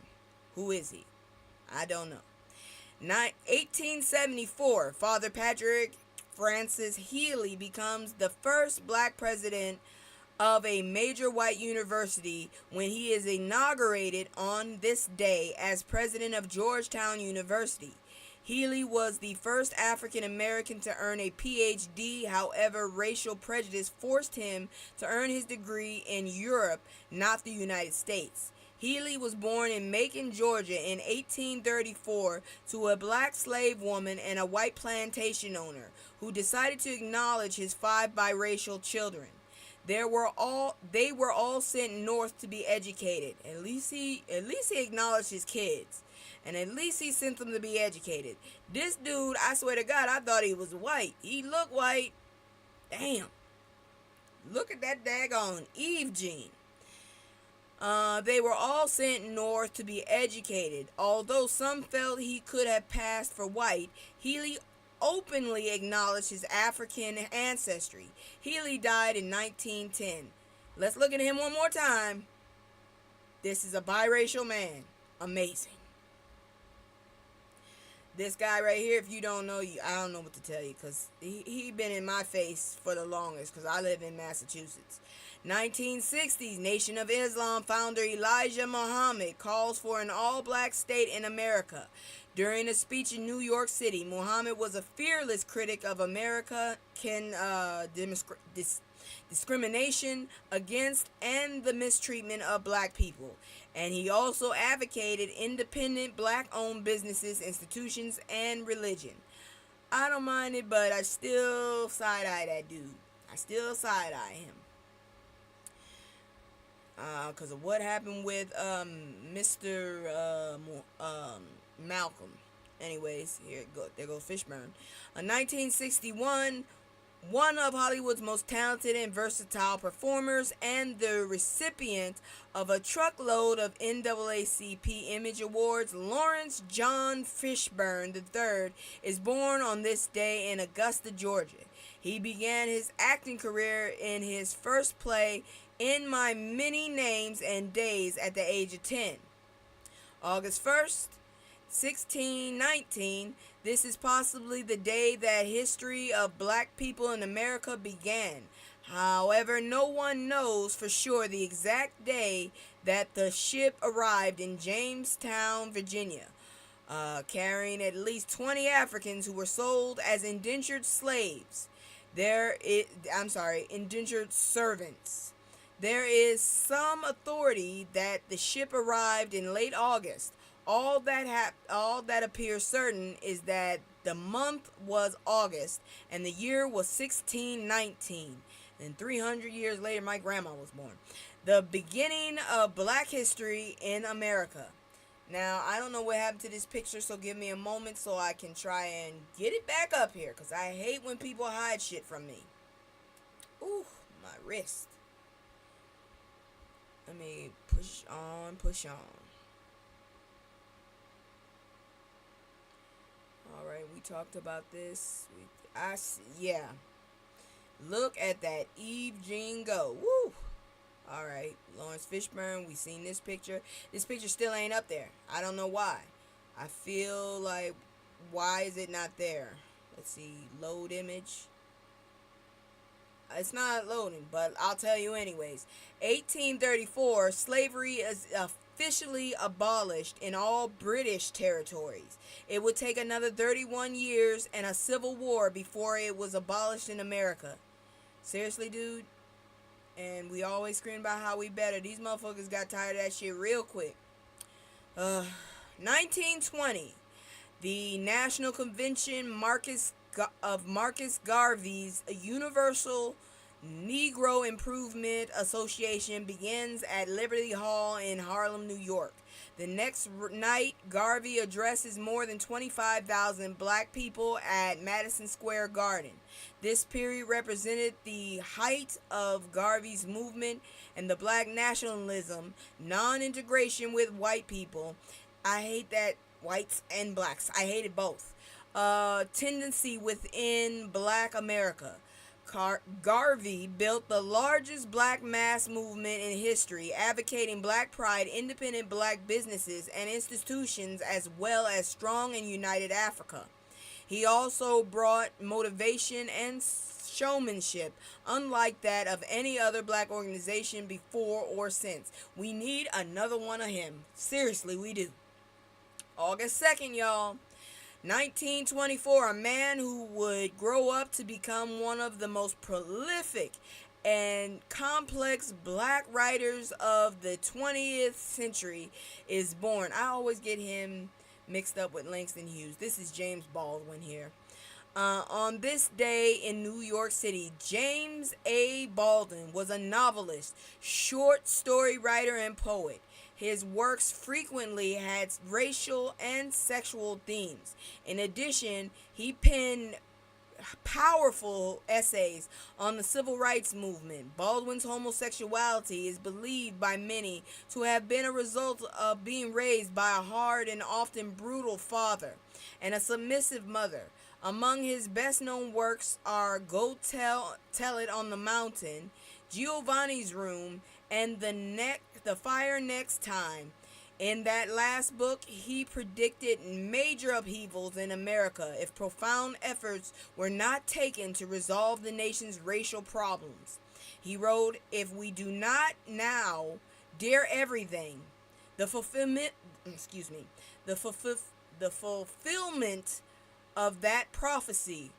Who is he? I don't know. 1874, Father Patrick Francis Healy becomes the first black president of a major white university when he is inaugurated on this day as president of Georgetown University. Healy was the first African American to earn a PhD. However, racial prejudice forced him to earn his degree in Europe, not the United States. Healy was born in Macon, Georgia in 1834 to a black slave woman and a white plantation owner who decided to acknowledge his 5 biracial children. They were all sent north to be educated. At least he acknowledged his kids. And at least he sent them to be educated. This dude, I swear to God, I thought he was white. He looked white. Damn. Look at that daggone Eve gene. They were all sent north to be educated. Although some felt he could have passed for white, Healy openly acknowledged his African ancestry. Healy died in 1910. Let's look at him one more time. This is a biracial man. Amazing. This guy right here, if you don't know, I don't know what to tell you, because he been in my face for the longest, because I live in Massachusetts. 1960s, Nation of Islam founder Elijah Muhammad calls for an all-black state in America. During a speech in New York City, Muhammad was a fearless critic of American discrimination against, and the mistreatment of black people. And he also advocated independent black-owned businesses, institutions, and religion. I don't mind it, but I still side-eye that dude. I still side-eye him. Because of what happened with Mr. Malcolm. Anyways, there goes Fishburne. In 1961, one of Hollywood's most talented and versatile performers and the recipient of a truckload of NAACP Image Awards, Lawrence John Fishburne III, is born on this day in Augusta, Georgia. He began his acting career in his first play, In My Many Names and Days, at the age of 10. August 1st, 1619, this is possibly the day that history of black people in America began. However, no one knows for sure the exact day that the ship arrived in Jamestown, Virginia, carrying at least 20 Africans who were sold as indentured slaves. Indentured servants. There is some authority that the ship arrived in late August. All that appears certain is that the month was August and the year was 1619. And 300 years later, my grandma was born. The beginning of black history in America. Now, I don't know what happened to this picture, so give me a moment so I can try and get it back up here, because I hate when people hide shit from me. Ooh, my wrist. Let me push on. Alright, we talked about this. Yeah. Look at that Eve Jean go. Woo! Alright, Lawrence Fishburne, we seen this picture. This picture still ain't up there. I don't know why. I feel like, why is it not there? Let's see, load image. It's not loading, but I'll tell you anyways. 1834, slavery is officially abolished in all British territories. It would take another 31 years and a civil war before it was abolished in America. Seriously, dude? And we always scream about how we better. These motherfuckers got tired of that shit real quick. 1920. The National Convention of Marcus Garvey's Universal Negro Improvement Association begins at Liberty Hall in Harlem, New York. The next night, Garvey addresses more than 25,000 black people at Madison Square Garden. This period represented the height of Garvey's movement and the black nationalism, non-integration with white people. I hate that, whites and blacks. I hated both. Tendency within black America. Garvey built the largest black mass movement in history, advocating black pride, independent black businesses and institutions, as well as strong and united Africa. He also brought motivation and showmanship, unlike that of any other black organization before or since. We need another one of him. Seriously, we do. August 2nd, y'all. 1924, a man who would grow up to become one of the most prolific and complex black writers of the 20th century is born. I always get him mixed up with Langston Hughes. This is James Baldwin here. On this day in New York City, James A. Baldwin was a novelist, short story writer, and poet. His works frequently had racial and sexual themes. In addition, he penned powerful essays on the civil rights movement. Baldwin's homosexuality is believed by many to have been a result of being raised by a hard and often brutal father and a submissive mother. Among his best-known works are Go Tell It on the Mountain, Giovanni's Room, and The Fire Next Time. In that last book, he predicted major upheavals in America if profound efforts were not taken to resolve the nation's racial problems. He wrote, "If we do not now dare everything, the fulfillment of that prophecy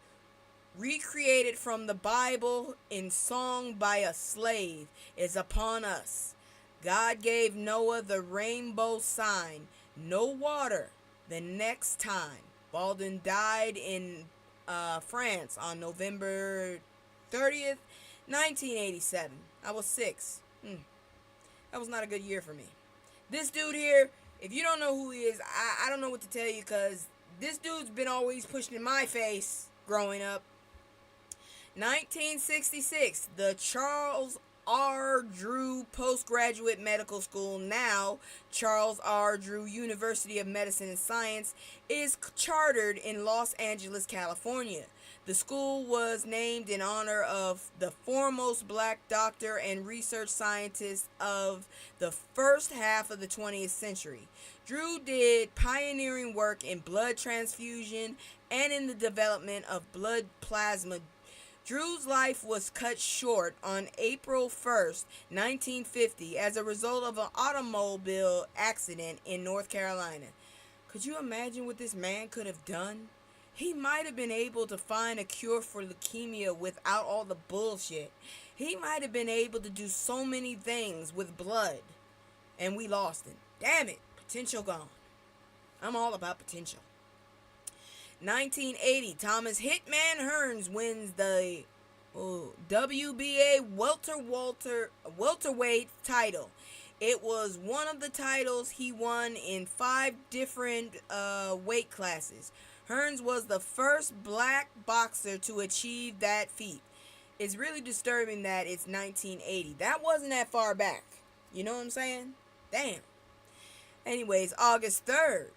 recreated from the Bible in song by a slave, is upon us. God gave Noah the rainbow sign, no water the next time. Baldwin died in France on November 30th, 1987. I was 6. That was not a good year for me. This dude here, if you don't know who he is, I don't know what to tell you, because this dude's been always pushing in my face growing up. 1966, the Charles R. Drew Postgraduate Medical School, now Charles R. Drew University of Medicine and Science, is chartered in Los Angeles, California. The school was named in honor of the foremost black doctor and research scientist of the first half of the 20th century. Drew did pioneering work in blood transfusion and in the development of blood plasma. Drew's life was cut short on April 1st, 1950, as a result of an automobile accident in North Carolina. Could you imagine what this man could have done? He might have been able to find a cure for leukemia without all the bullshit. He might have been able to do so many things with blood, and we lost him. Damn it, potential gone. I'm all about potential. 1980, Thomas Hitman Hearns wins the WBA welterweight title. It was one of the titles he won in 5 different weight classes. Hearns was the first black boxer to achieve that feat. It's really disturbing that it's 1980. That wasn't that far back. You know what I'm saying? Damn. Anyways, August 3rd.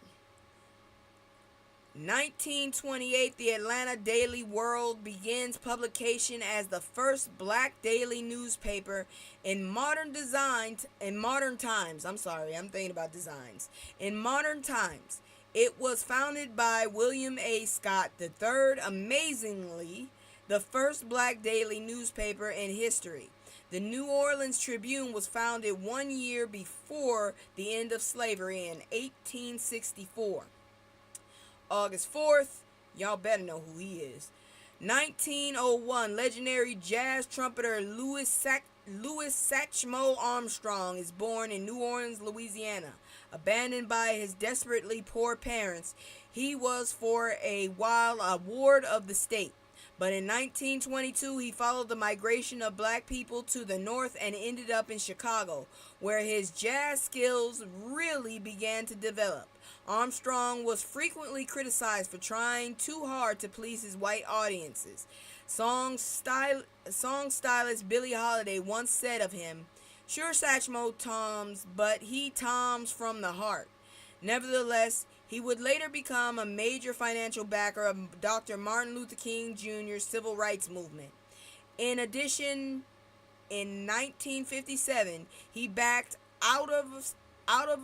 1928, the Atlanta Daily World begins publication as the first black daily newspaper in modern times. In modern times. It was founded by William A. Scott III, amazingly, the first black daily newspaper in history. The New Orleans Tribune was founded 1 year before the end of slavery in 1864. August 4th, y'all better know who he is. 1901, legendary jazz trumpeter Louis Satchmo Armstrong is born in New Orleans, Louisiana. Abandoned by his desperately poor parents, he was for a while a ward of the state. But in 1922, he followed the migration of black people to the north and ended up in Chicago, where his jazz skills really began to develop. Armstrong was frequently criticized for trying too hard to please his white audiences. Song stylist Billie Holiday once said of him, "Sure, Satchmo toms, but he toms from the heart." Nevertheless, he would later become a major financial backer of Dr. Martin Luther King Jr.'s civil rights movement. In addition, in 1957, he backed out of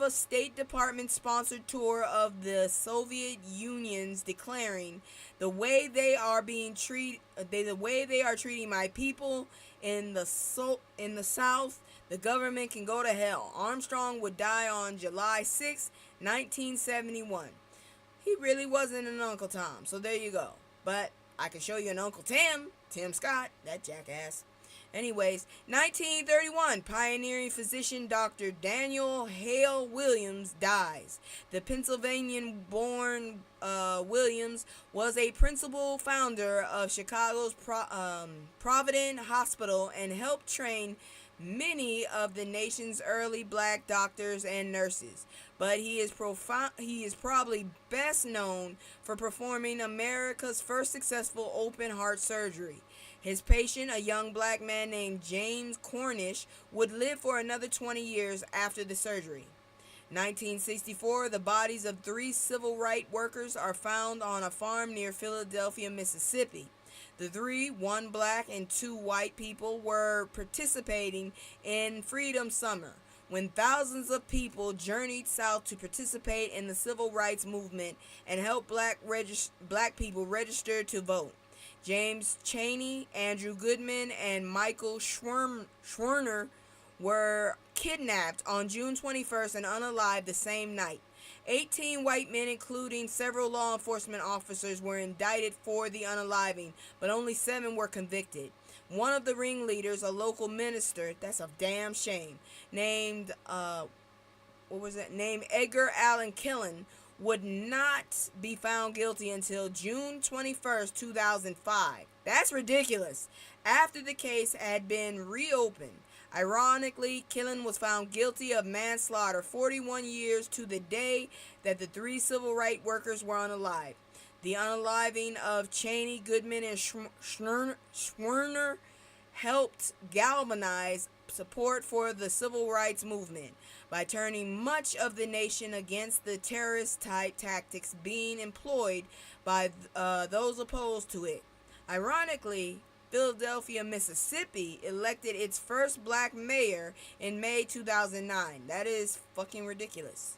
a State Department sponsored tour of the Soviet Union's declaring, the way they are treating my people in the South, the government can go to hell. Armstrong would die on July 6, 1971. He really wasn't an Uncle Tom, so there you go. But I can show you an Uncle Tim Scott, that jackass. Anyways, 1931, pioneering physician Dr. Daniel Hale Williams dies. The Pennsylvania-born Williams was a principal founder of Chicago's Providence Hospital and helped train many of the nation's early black doctors and nurses. But he is probably best known for performing America's first successful open heart surgery. His patient, a young black man named James Cornish, would live for another 20 years after the surgery. 1964, the bodies of 3 civil rights workers are found on a farm near Philadelphia, Mississippi. The 3, 1 black and 2 white people, were participating in Freedom Summer, when thousands of people journeyed south to participate in the civil rights movement and help black people register to vote. James Chaney, Andrew Goodman, and Michael Schwerner were kidnapped on June 21st and unalived the same night. 18 white men, including several law enforcement officers, were indicted for the unaliving, but only 7 were convicted. One of the ringleaders, a local minister, that's a damn shame, named Edgar Allan Killen, would not be found guilty until June 21st, 2005. That's ridiculous. After the case had been reopened. Ironically, Killen was found guilty of manslaughter 41 years to the day that the 3 civil rights workers were unalived. The unaliving of Cheney, Goodman, and Schwerner helped galvanize support for the civil rights movement by turning much of the nation against the terrorist-type tactics being employed by those opposed to it. Ironically, Philadelphia, Mississippi elected its first black mayor in May 2009. That is fucking ridiculous.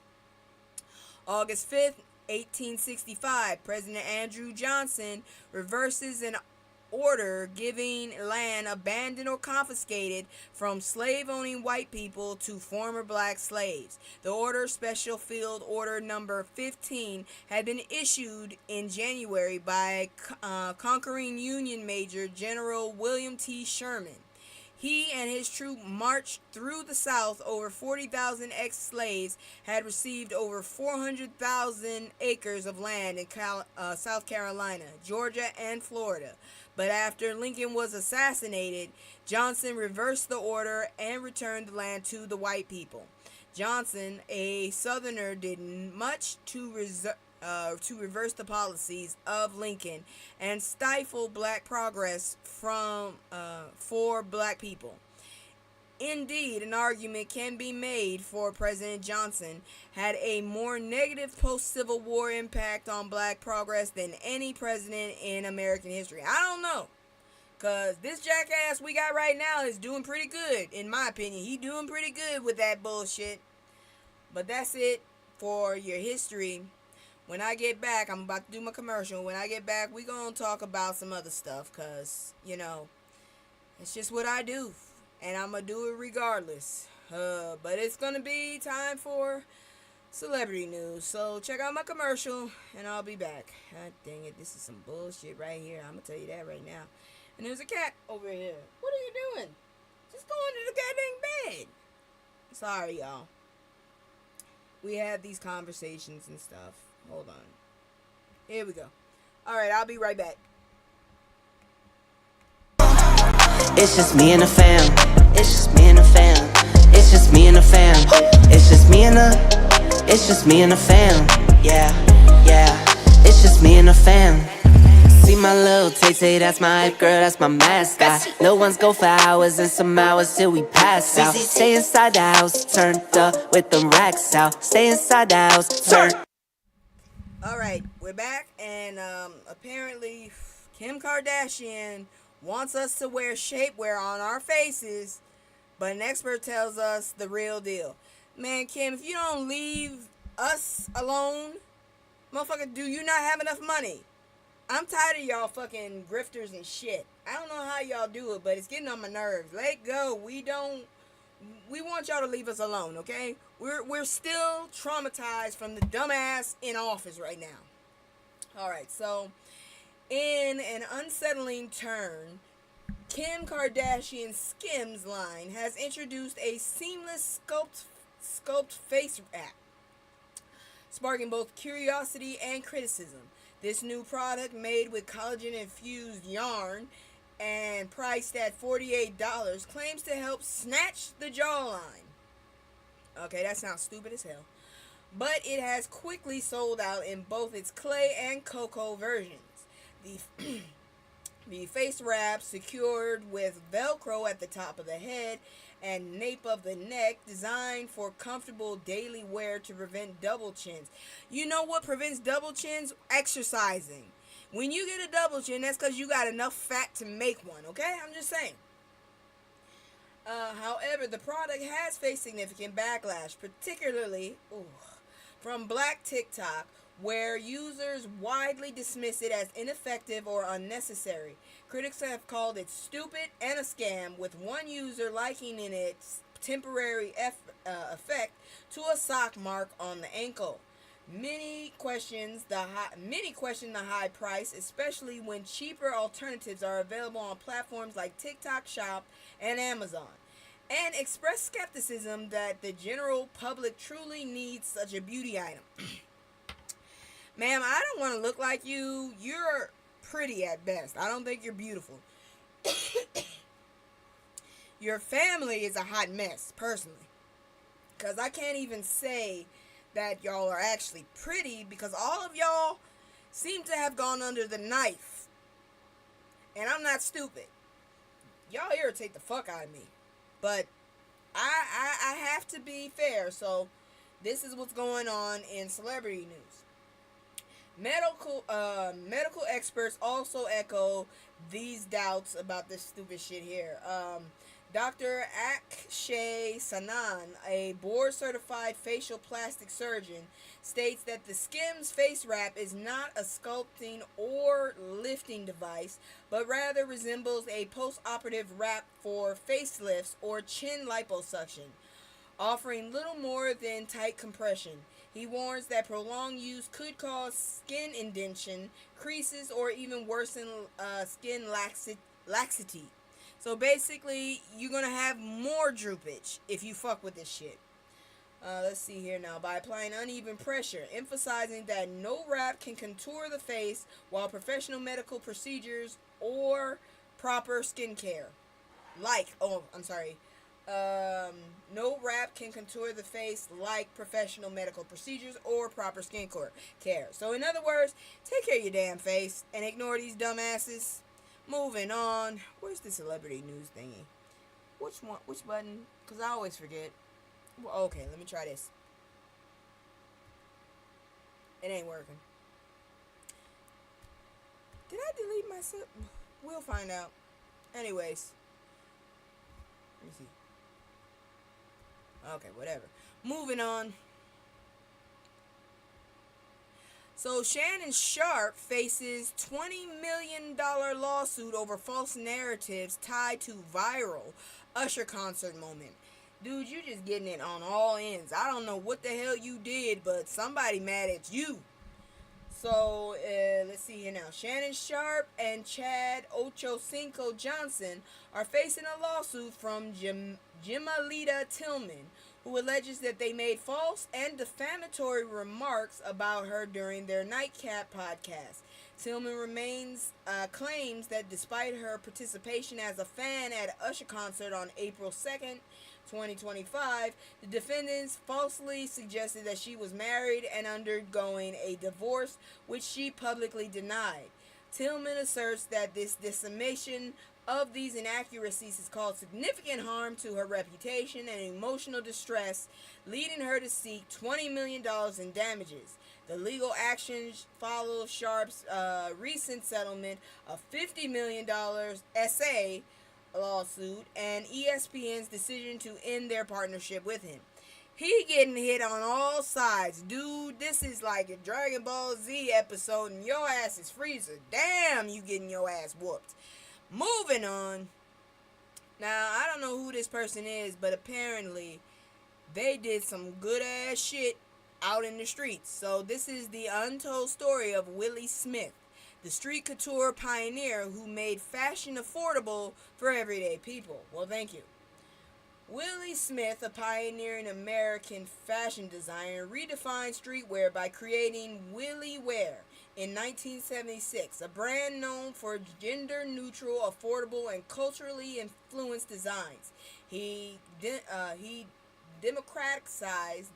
August 5th, 1865, President Andrew Johnson reverses an order giving land abandoned or confiscated from slave-owning white people to former black slaves. The order, Special Field Order Number 15, had been issued in January by conquering Union Major General William T. Sherman. He and his troop marched through the South. Over 40,000 ex-slaves had received over 400,000 acres of land in South Carolina, Georgia, and Florida. But after Lincoln was assassinated, Johnson reversed the order and returned the land to the white people. Johnson, a Southerner, did much to reverse the policies of Lincoln and stifle black progress for black people. Indeed, an argument can be made for President Johnson had a more negative post-Civil War impact on black progress than any president in American history. I don't know, because this jackass we got right now is doing pretty good, in my opinion. He doing pretty good with that bullshit. But that's it for your history. When I get back, I'm about to do my commercial. When I get back, we gonna talk about some other stuff, because, you know, it's just what I do. And I'm going to do it regardless. But it's going to be time for celebrity news. So check out my commercial and I'll be back. God dang it. This is some bullshit right here. I'm going to tell you that right now. And there's a cat over here. What are you doing? Just go into the goddamn bed. Sorry, y'all. We have these conversations and stuff. Hold on. Here we go. Alright, I'll be right back. It's just me and the fam. It's just me and the fam. It's just me and the fam. It's just me and the fam. Yeah, yeah. It's just me and the fam. See my little Tay-Tay, that's my hype girl, that's my mascot. Little ones go for hours and some hours till we pass out. Stay inside the house, turned up with them racks out. Stay inside the house, turn. Alright, we're back, and apparently Kim Kardashian wants us to wear shapewear on our faces, but an expert tells us the real deal. Man, Kim, if you don't leave us alone, motherfucker, do you not have enough money? I'm tired of y'all fucking grifters and shit. I don't know how y'all do it, but it's getting on my nerves. Let go. We want y'all to leave us alone, okay? We're still traumatized from the dumbass in office right now. Alright, so in an unsettling turn, Kim Kardashian's Skims line has introduced a seamless sculpt face wrap, sparking both curiosity and criticism. This new product, made with collagen-infused yarn and priced at $48, claims to help snatch the jawline. Okay, that sounds stupid as hell. But it has quickly sold out in both its clay and cocoa versions. The face wrap, secured with Velcro at the top of the head and nape of the neck, designed for comfortable daily wear to prevent double chins. You know what prevents double chins? Exercising. When you get a double chin, that's because you got enough fat to make one, okay? I'm just saying. However, the product has faced significant backlash, particularly from Black TikTok, where users widely dismiss it as ineffective or unnecessary. Critics have called it stupid and a scam, with one user likening its temporary effect to a sock mark on the ankle. Many question the high price, especially when cheaper alternatives are available on platforms like TikTok Shop and Amazon, and express skepticism that the general public truly needs such a beauty item. Ma'am, I don't want to look like you. You're pretty at best. I don't think you're beautiful. Your family is a hot mess, personally. Because I can't even say that y'all are actually pretty, because all of y'all seem to have gone under the knife. And I'm not stupid. Y'all irritate the fuck out of me. But I have to be fair, so this is what's going on in celebrity news. Medical experts also echo these doubts about this stupid shit here. Dr. Akshay Sanan, a board-certified facial plastic surgeon, states that the Skims face wrap is not a sculpting or lifting device, but rather resembles a post-operative wrap for facelifts or chin liposuction, offering little more than tight compression. He warns that prolonged use could cause skin indentation, creases, or even worsen skin laxity. So basically, you're going to have more droopage if you fuck with this shit. Let's see here now. By applying uneven pressure, emphasizing that no wrap can contour the face while professional medical procedures or proper skincare. No wrap can contour the face like professional medical procedures or proper skincare. So in other words, take care of your damn face and ignore these dumbasses. Moving on. Where's the celebrity news thingy? Which one? Which button? Because I always forget. Well, okay, let me try this. It ain't working. Did I delete myself? We'll find out. Anyways. Let me see. Okay, whatever. Moving on. So Shannon Sharpe faces $20 million lawsuit over false narratives tied to viral Usher concert moment. Dude, you just getting it on all ends. I don't know what the hell you did, but somebody mad at you. So, let's see here now. Shannon Sharpe and Chad Ochocinco Johnson are facing a lawsuit from Jimalita Tillman, who alleges that they made false and defamatory remarks about her during their Nightcap podcast. Tillman claims that despite her participation as a fan at Usher concert on April 2nd, 2025, the defendants falsely suggested that she was married and undergoing a divorce, which she publicly denied. Tillman asserts that this dissemination of these inaccuracies has caused significant harm to her reputation and emotional distress, leading her to seek $20 million in damages. The legal action follows Sharpe's recent settlement of $50 million SA lawsuit and ESPN's decision to end their partnership with him. He getting hit on all sides. Dude, this is like a Dragon Ball Z episode and your ass is Freezer. Damn, you getting your ass whooped. Moving on. Now, I don't know who this person is, but apparently they did some good ass shit out in the streets. So this is the untold story of Willie Smith, the street couture pioneer who made fashion affordable for everyday people. Well, thank you. Willie Smith, a pioneering American fashion designer, redefined streetwear by creating Willie Wear in 1976, a brand known for gender-neutral, affordable, and culturally influenced designs. He democratized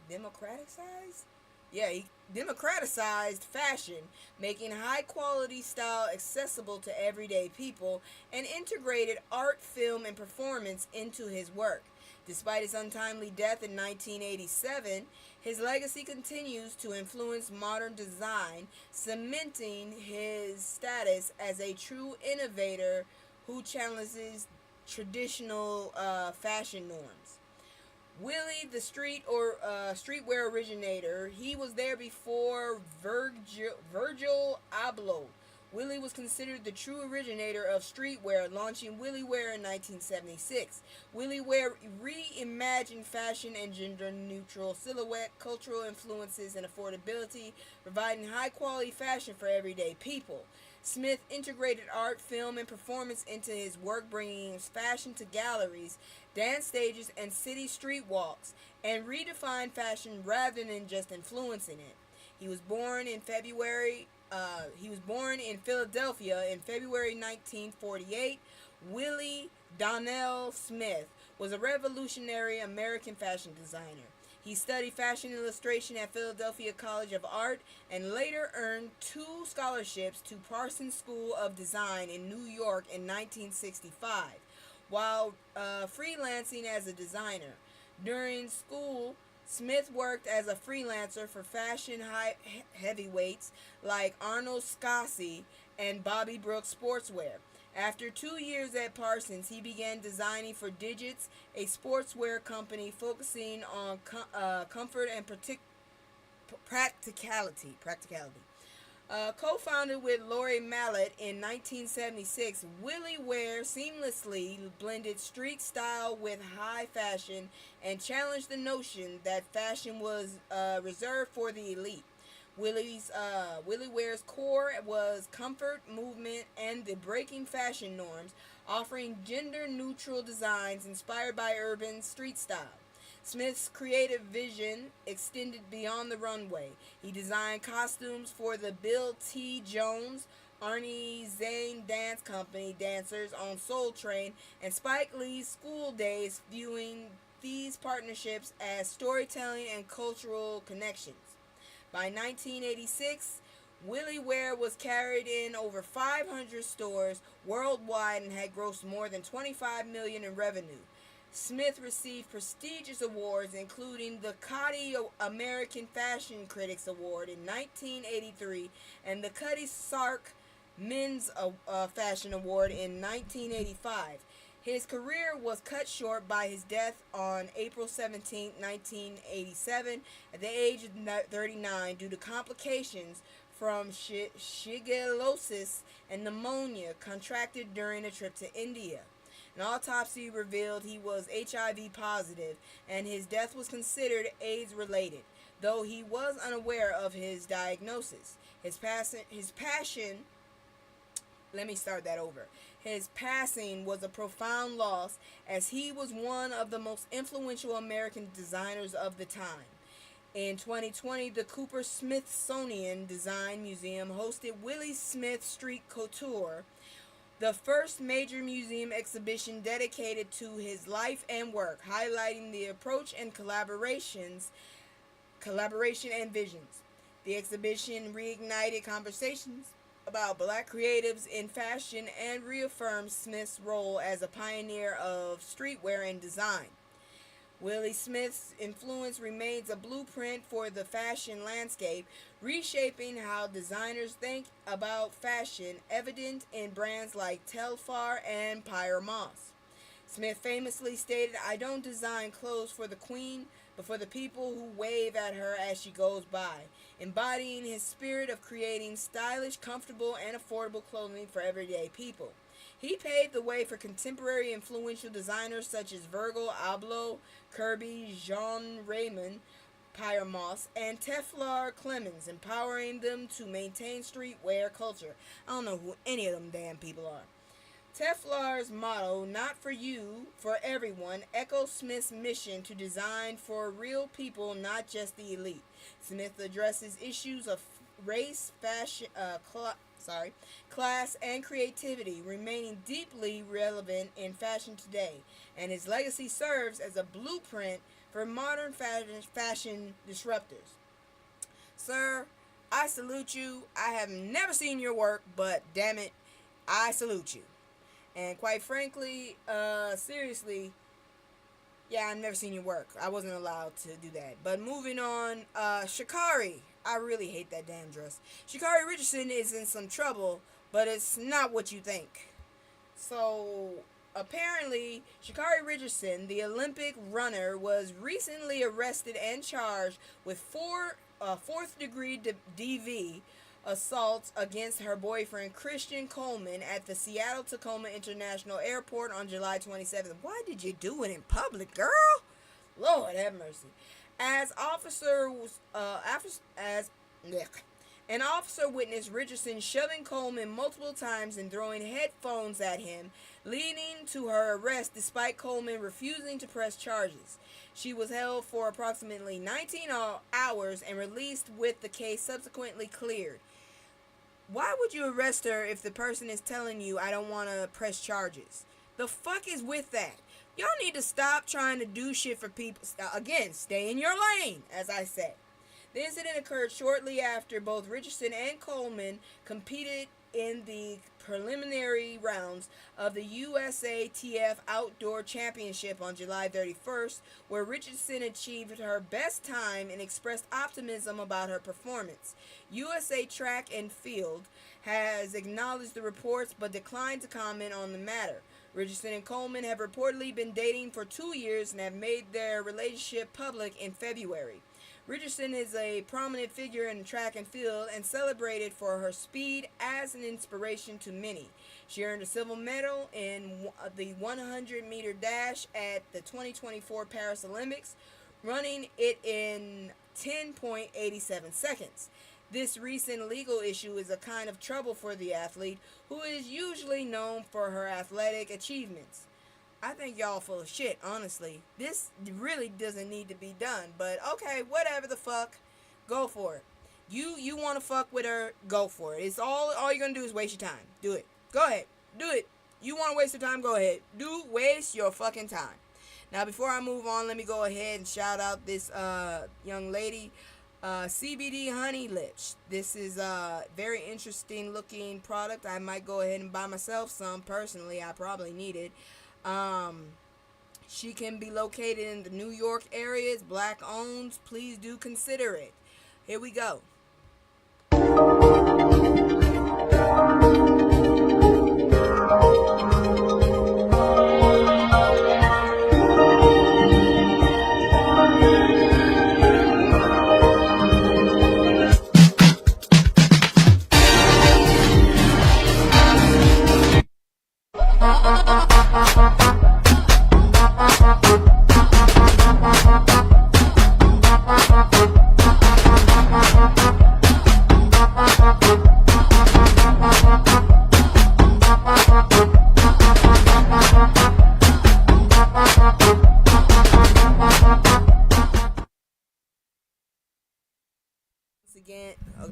fashion, making high-quality style accessible to everyday people, and integrated art, film, and performance into his work. Despite his untimely death in 1987, his legacy continues to influence modern design, cementing his status as a true innovator who challenges traditional fashion norms. Willie, the streetwear originator, he was there before Virgil Abloh Willie was considered the true originator of streetwear, launching Willie Wear in 1976. Willie Wear reimagined fashion and gender-neutral silhouette, cultural influences, and affordability, providing high-quality fashion for everyday people. Smith integrated art, film, and performance into his work, bringing fashion to galleries, dance stages, and city street walks, and redefined fashion rather than just influencing it. He was born in Philadelphia in February 1948. Willie Donnell Smith was a revolutionary American fashion designer. He studied fashion illustration at Philadelphia College of Art and later earned 2 scholarships to Parsons School of Design in New York in 1965, while freelancing as a designer. During school, Smith worked as a freelancer for fashion heavyweights like Arnold Scassi and Bobby Brooks Sportswear. After 2 years at Parsons, he began designing for Digits, a sportswear company focusing on comfort and practicality. Co-founded with Lori Mallet in 1976, Willie Wear seamlessly blended street style with high fashion and challenged the notion that fashion was reserved for the elite. Willie Wear's core was comfort, movement, and the breaking fashion norms, offering gender-neutral designs inspired by urban street style. Smith's creative vision extended beyond the runway. He designed costumes for the Bill T. Jones, Arnie Zane Dance Company dancers on Soul Train, and Spike Lee's School Days, viewing these partnerships as storytelling and cultural connections. By 1986, Willie Wear was carried in over 500 stores worldwide and had grossed more than $25 million in revenue. Smith received prestigious awards, including the Coty American Fashion Critics Award in 1983 and the Cutty Sark Men's Fashion Award in 1985. His career was cut short by his death on April 17, 1987, at the age of 39 due to complications from shigellosis and pneumonia contracted during a trip to India. An autopsy revealed he was HIV positive, and his death was considered AIDS-related, though he was unaware of his diagnosis. His passing was a profound loss, as he was one of the most influential American designers of the time. In 2020, the Cooper Smithsonian Design Museum hosted Willie Smith Street Couture, the first major museum exhibition dedicated to his life and work, highlighting the approach and collaboration and visions. The exhibition reignited conversations about black creatives in fashion and reaffirmed Smith's role as a pioneer of streetwear and design. Willie Smith's influence remains a blueprint for the fashion landscape, reshaping how designers think about fashion, evident in brands like Telfar and Pyer Moss. Smith famously stated, "I don't design clothes for the queen, but for the people who wave at her as she goes by," embodying his spirit of creating stylish, comfortable, and affordable clothing for everyday people. He paved the way for contemporary influential designers such as Virgil Abloh, Kirby, Jean Raymond, Pyer Moss, and Telfar Clemens, empowering them to maintain streetwear culture. I don't know who any of them damn people are. Telfar's motto, "Not for you, for everyone," echoes Smith's mission to design for real people, not just the elite. Smith addresses issues of race, fashion, class, and creativity, remaining deeply relevant in fashion today, and his legacy serves as a blueprint for modern fashion disruptors. Sir, I salute you. I have never seen your work, but damn it, I salute you. And quite frankly, seriously, yeah, I've never seen your work. I wasn't allowed to do that. But moving on, Sha'Carri. I really hate that damn dress. Sha'Carri Richardson is in some trouble, but it's not what you think. So, apparently, Sha'Carri Richardson, the Olympic runner, was recently arrested and charged with fourth-degree DV assault against her boyfriend Christian Coleman at the Seattle-Tacoma International Airport on July 27th. Why did you do it in public, girl? Lord have mercy. An officer witnessed Richardson shoving Coleman multiple times and throwing headphones at him, leading to her arrest despite Coleman refusing to press charges. She was held for approximately 19 hours and released with the case subsequently cleared. Why would you arrest her if the person is telling you, I don't want to press charges? The fuck is with that? Y'all need to stop trying to do shit for people. Again, stay in your lane, as I said. The incident occurred shortly after both Richardson and Coleman competed in the preliminary rounds of the USATF Outdoor Championship on July 31st, where Richardson achieved her best time and expressed optimism about her performance. USA Track and Field has acknowledged the reports but declined to comment on the matter. Richardson and Coleman have reportedly been dating for 2 years and have made their relationship public in February. Richardson is a prominent figure in track and field and celebrated for her speed as an inspiration to many. She earned a silver medal in the 100-meter dash at the 2024 Paris Olympics, running it in 10.87 seconds. This recent legal issue is a kind of trouble for the athlete, who is usually known for her athletic achievements. I think y'all full of shit, honestly. This really doesn't need to be done, but okay, whatever the fuck, go for it. You want to fuck with her, go for it. It's all you're gonna do is waste your time. Do it. Go ahead. Do it. You want to waste your time, go ahead. Waste your fucking time. Now, before I move on, let me go ahead and shout out this young lady, CBD Honey Lips. This is a very interesting looking product. I might go ahead and buy myself some. Personally, I probably need it. She can be located in the New York area. It's black owned. Please do consider it. Here we go.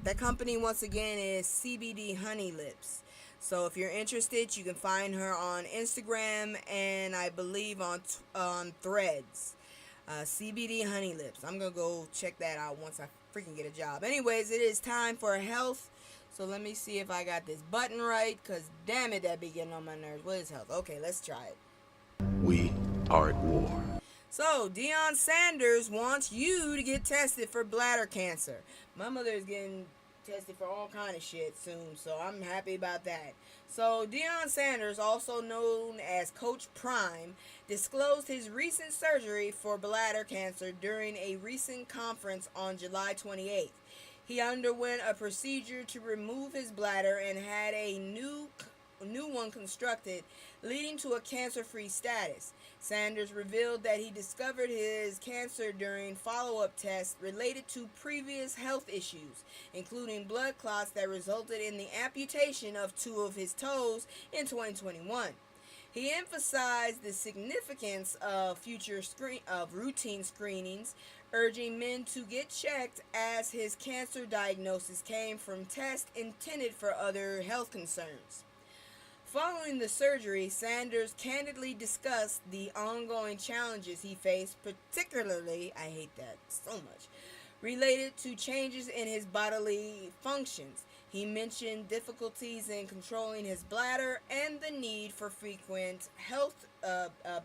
That company once again is CBD Honey Lips. So if you're interested, you can find her on Instagram and I believe on Threads. CBD Honey Lips. I'm gonna go check that out once I freaking get a job. Anyways, it is time for health. So let me see if I got this button right, cause damn it, that be getting on my nerves. What is health? Okay, let's try it. We are at war. So, Deion Sanders wants you to get tested for bladder cancer. My mother is getting tested for all kind of shit soon, so I'm happy about that. So, Deion Sanders, also known as Coach Prime, disclosed his recent surgery for bladder cancer during a recent conference on July 28th. He underwent a procedure to remove his bladder and had a new one constructed, leading to a cancer-free status. Sanders revealed that he discovered his cancer during follow-up tests related to previous health issues, including blood clots that resulted in the amputation of 2 of his toes in 2021. He emphasized the significance of routine screenings, urging men to get checked as his cancer diagnosis came from tests intended for other health concerns. Following the surgery, Sanders candidly discussed the ongoing challenges he faced, particularly, I hate that so much, related to changes in his bodily functions. He mentioned difficulties in controlling his bladder and the need for frequent health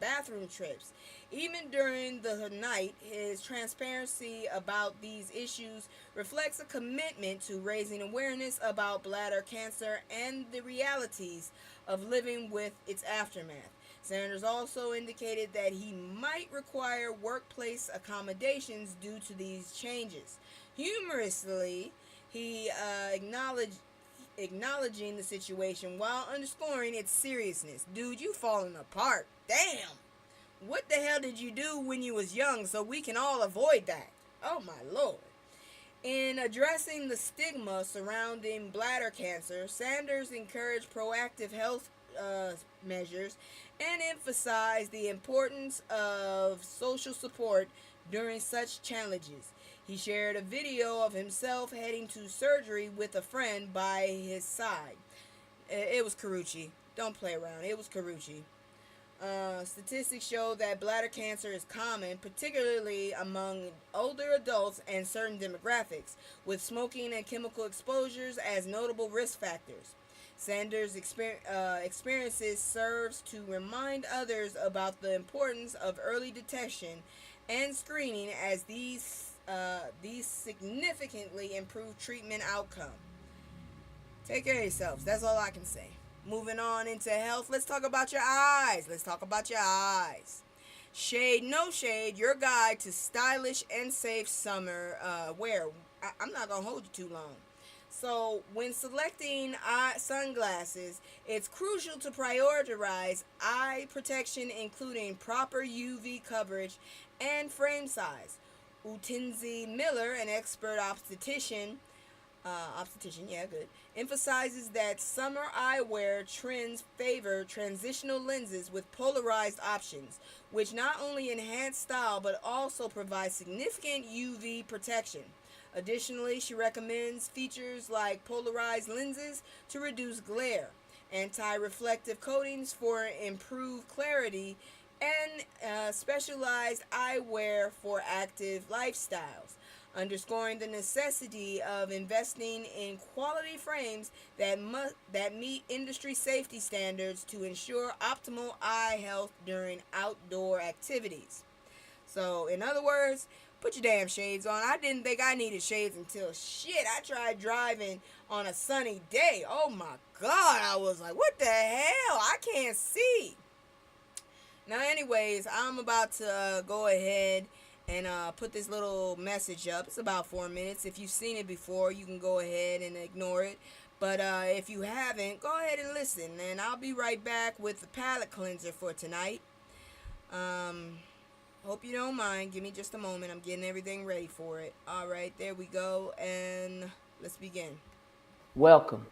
bathroom trips. Even during the night, his transparency about these issues reflects a commitment to raising awareness about bladder cancer and the realities of living with its aftermath. Sanders also indicated that he might require workplace accommodations due to these changes. Humorously, He acknowledging the situation while underscoring its seriousness. Dude, you falling apart. Damn. What the hell did you do when you was young so we can all avoid that? Oh my lord. In addressing the stigma surrounding bladder cancer, Sanders encouraged proactive health measures and emphasized the importance of social support during such challenges. He shared a video of himself heading to surgery with a friend by his side. It was Carucci. Don't play around. It was Carucci. Statistics show that bladder cancer is common, particularly among older adults and certain demographics, with smoking and chemical exposures as notable risk factors. Sanders' experiences serves to remind others about the importance of early detection and screening, as these significantly improve treatment outcome. Take care of yourselves. That's all I can say. Moving on into health, let's talk about your eyes. Shade, no shade, your guide to stylish and safe summer wear. I'm not going to hold you too long. So, when selecting sunglasses, it's crucial to prioritize eye protection, including proper UV coverage and frame size. Utinzi Miller, an expert obstetrician, emphasizes that summer eyewear trends favor transitional lenses with polarized options, which not only enhance style but also provide significant UV protection. Additionally, she recommends features like polarized lenses to reduce glare, anti-reflective coatings for improved clarity, and specialized eyewear for active lifestyles, underscoring the necessity of investing in quality frames that meet industry safety standards to ensure optimal eye health during outdoor activities. So, in other words, put your damn shades on. I didn't think I needed shades until I tried driving on a sunny day. Oh my God, I was like, what the hell? I can't see. Now, anyways, I'm about to go ahead and put this little message up. It's about 4 minutes. If you've seen it before, you can go ahead and ignore it. But if you haven't, go ahead and listen. And I'll be right back with the palate cleanser for tonight. Hope you don't mind. Give me just a moment. I'm getting everything ready for it. All right, there we go. And let's begin. Welcome.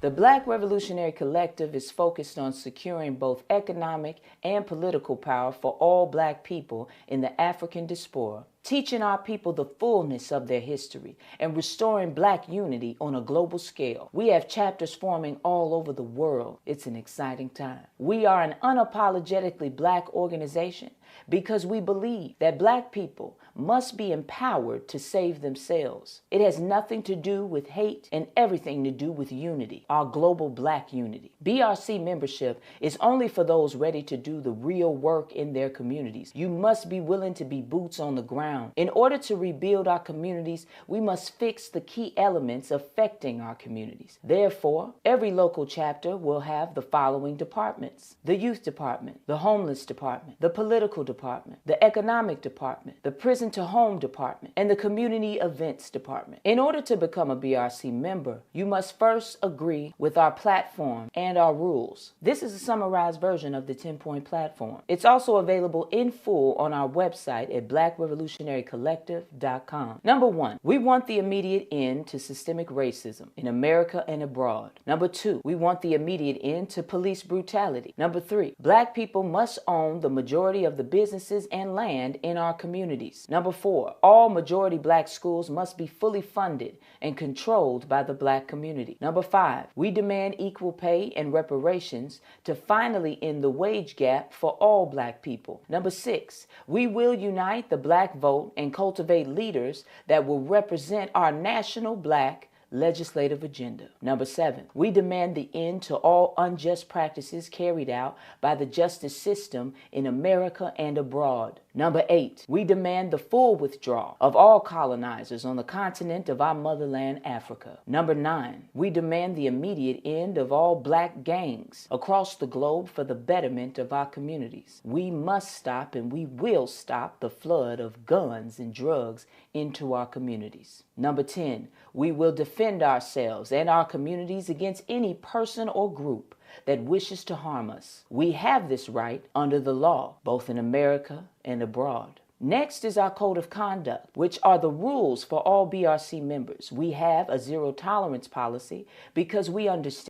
The Black Revolutionary Collective is focused on securing both economic and political power for all Black people in the African diaspora, teaching our people the fullness of their history, and restoring Black unity on a global scale. We have chapters forming all over the world. It's an exciting time. We are an unapologetically Black organization because we believe that Black people must be empowered to save themselves. It has nothing to do with hate and everything to do with unity, our global Black unity. BRC membership is only for those ready to do the real work in their communities. You must be willing to be boots on the ground. In order to rebuild our communities, we must fix the key elements affecting our communities. Therefore, every local chapter will have the following departments: the youth department, the homeless department, the political department, the economic department, the prison to home department, and the community events department. In order to become a BRC member, you must first agree with our platform and our rules. This is a summarized version of the 10-point platform. It's also available in full on our website at blackrevolutionarycollective.com. Number 1, we want the immediate end to systemic racism in America and abroad. Number 2, we want the immediate end to police brutality. Number 3, Black people must own the majority of the businesses and land in our communities. Number 4, all majority Black schools must be fully funded and controlled by the Black community. Number 5, we demand equal pay and reparations to finally end the wage gap for all Black people. Number 6, we will unite the Black vote and cultivate leaders that will represent our national Black legislative agenda. Number 7, we demand the end to all unjust practices carried out by the justice system in America and abroad. Number 8, we demand the full withdrawal of all colonizers on the continent of our motherland, Africa. Number 9, we demand the immediate end of all Black gangs across the globe for the betterment of our communities. We must stop and we will stop the flood of guns and drugs into our communities. Number 10, We will defend ourselves and our communities against any person or group that wishes to harm us. We have this right under the law, both in America and abroad. Next is our code of conduct, which are the rules for all BRC members. We have a zero tolerance policy because we understand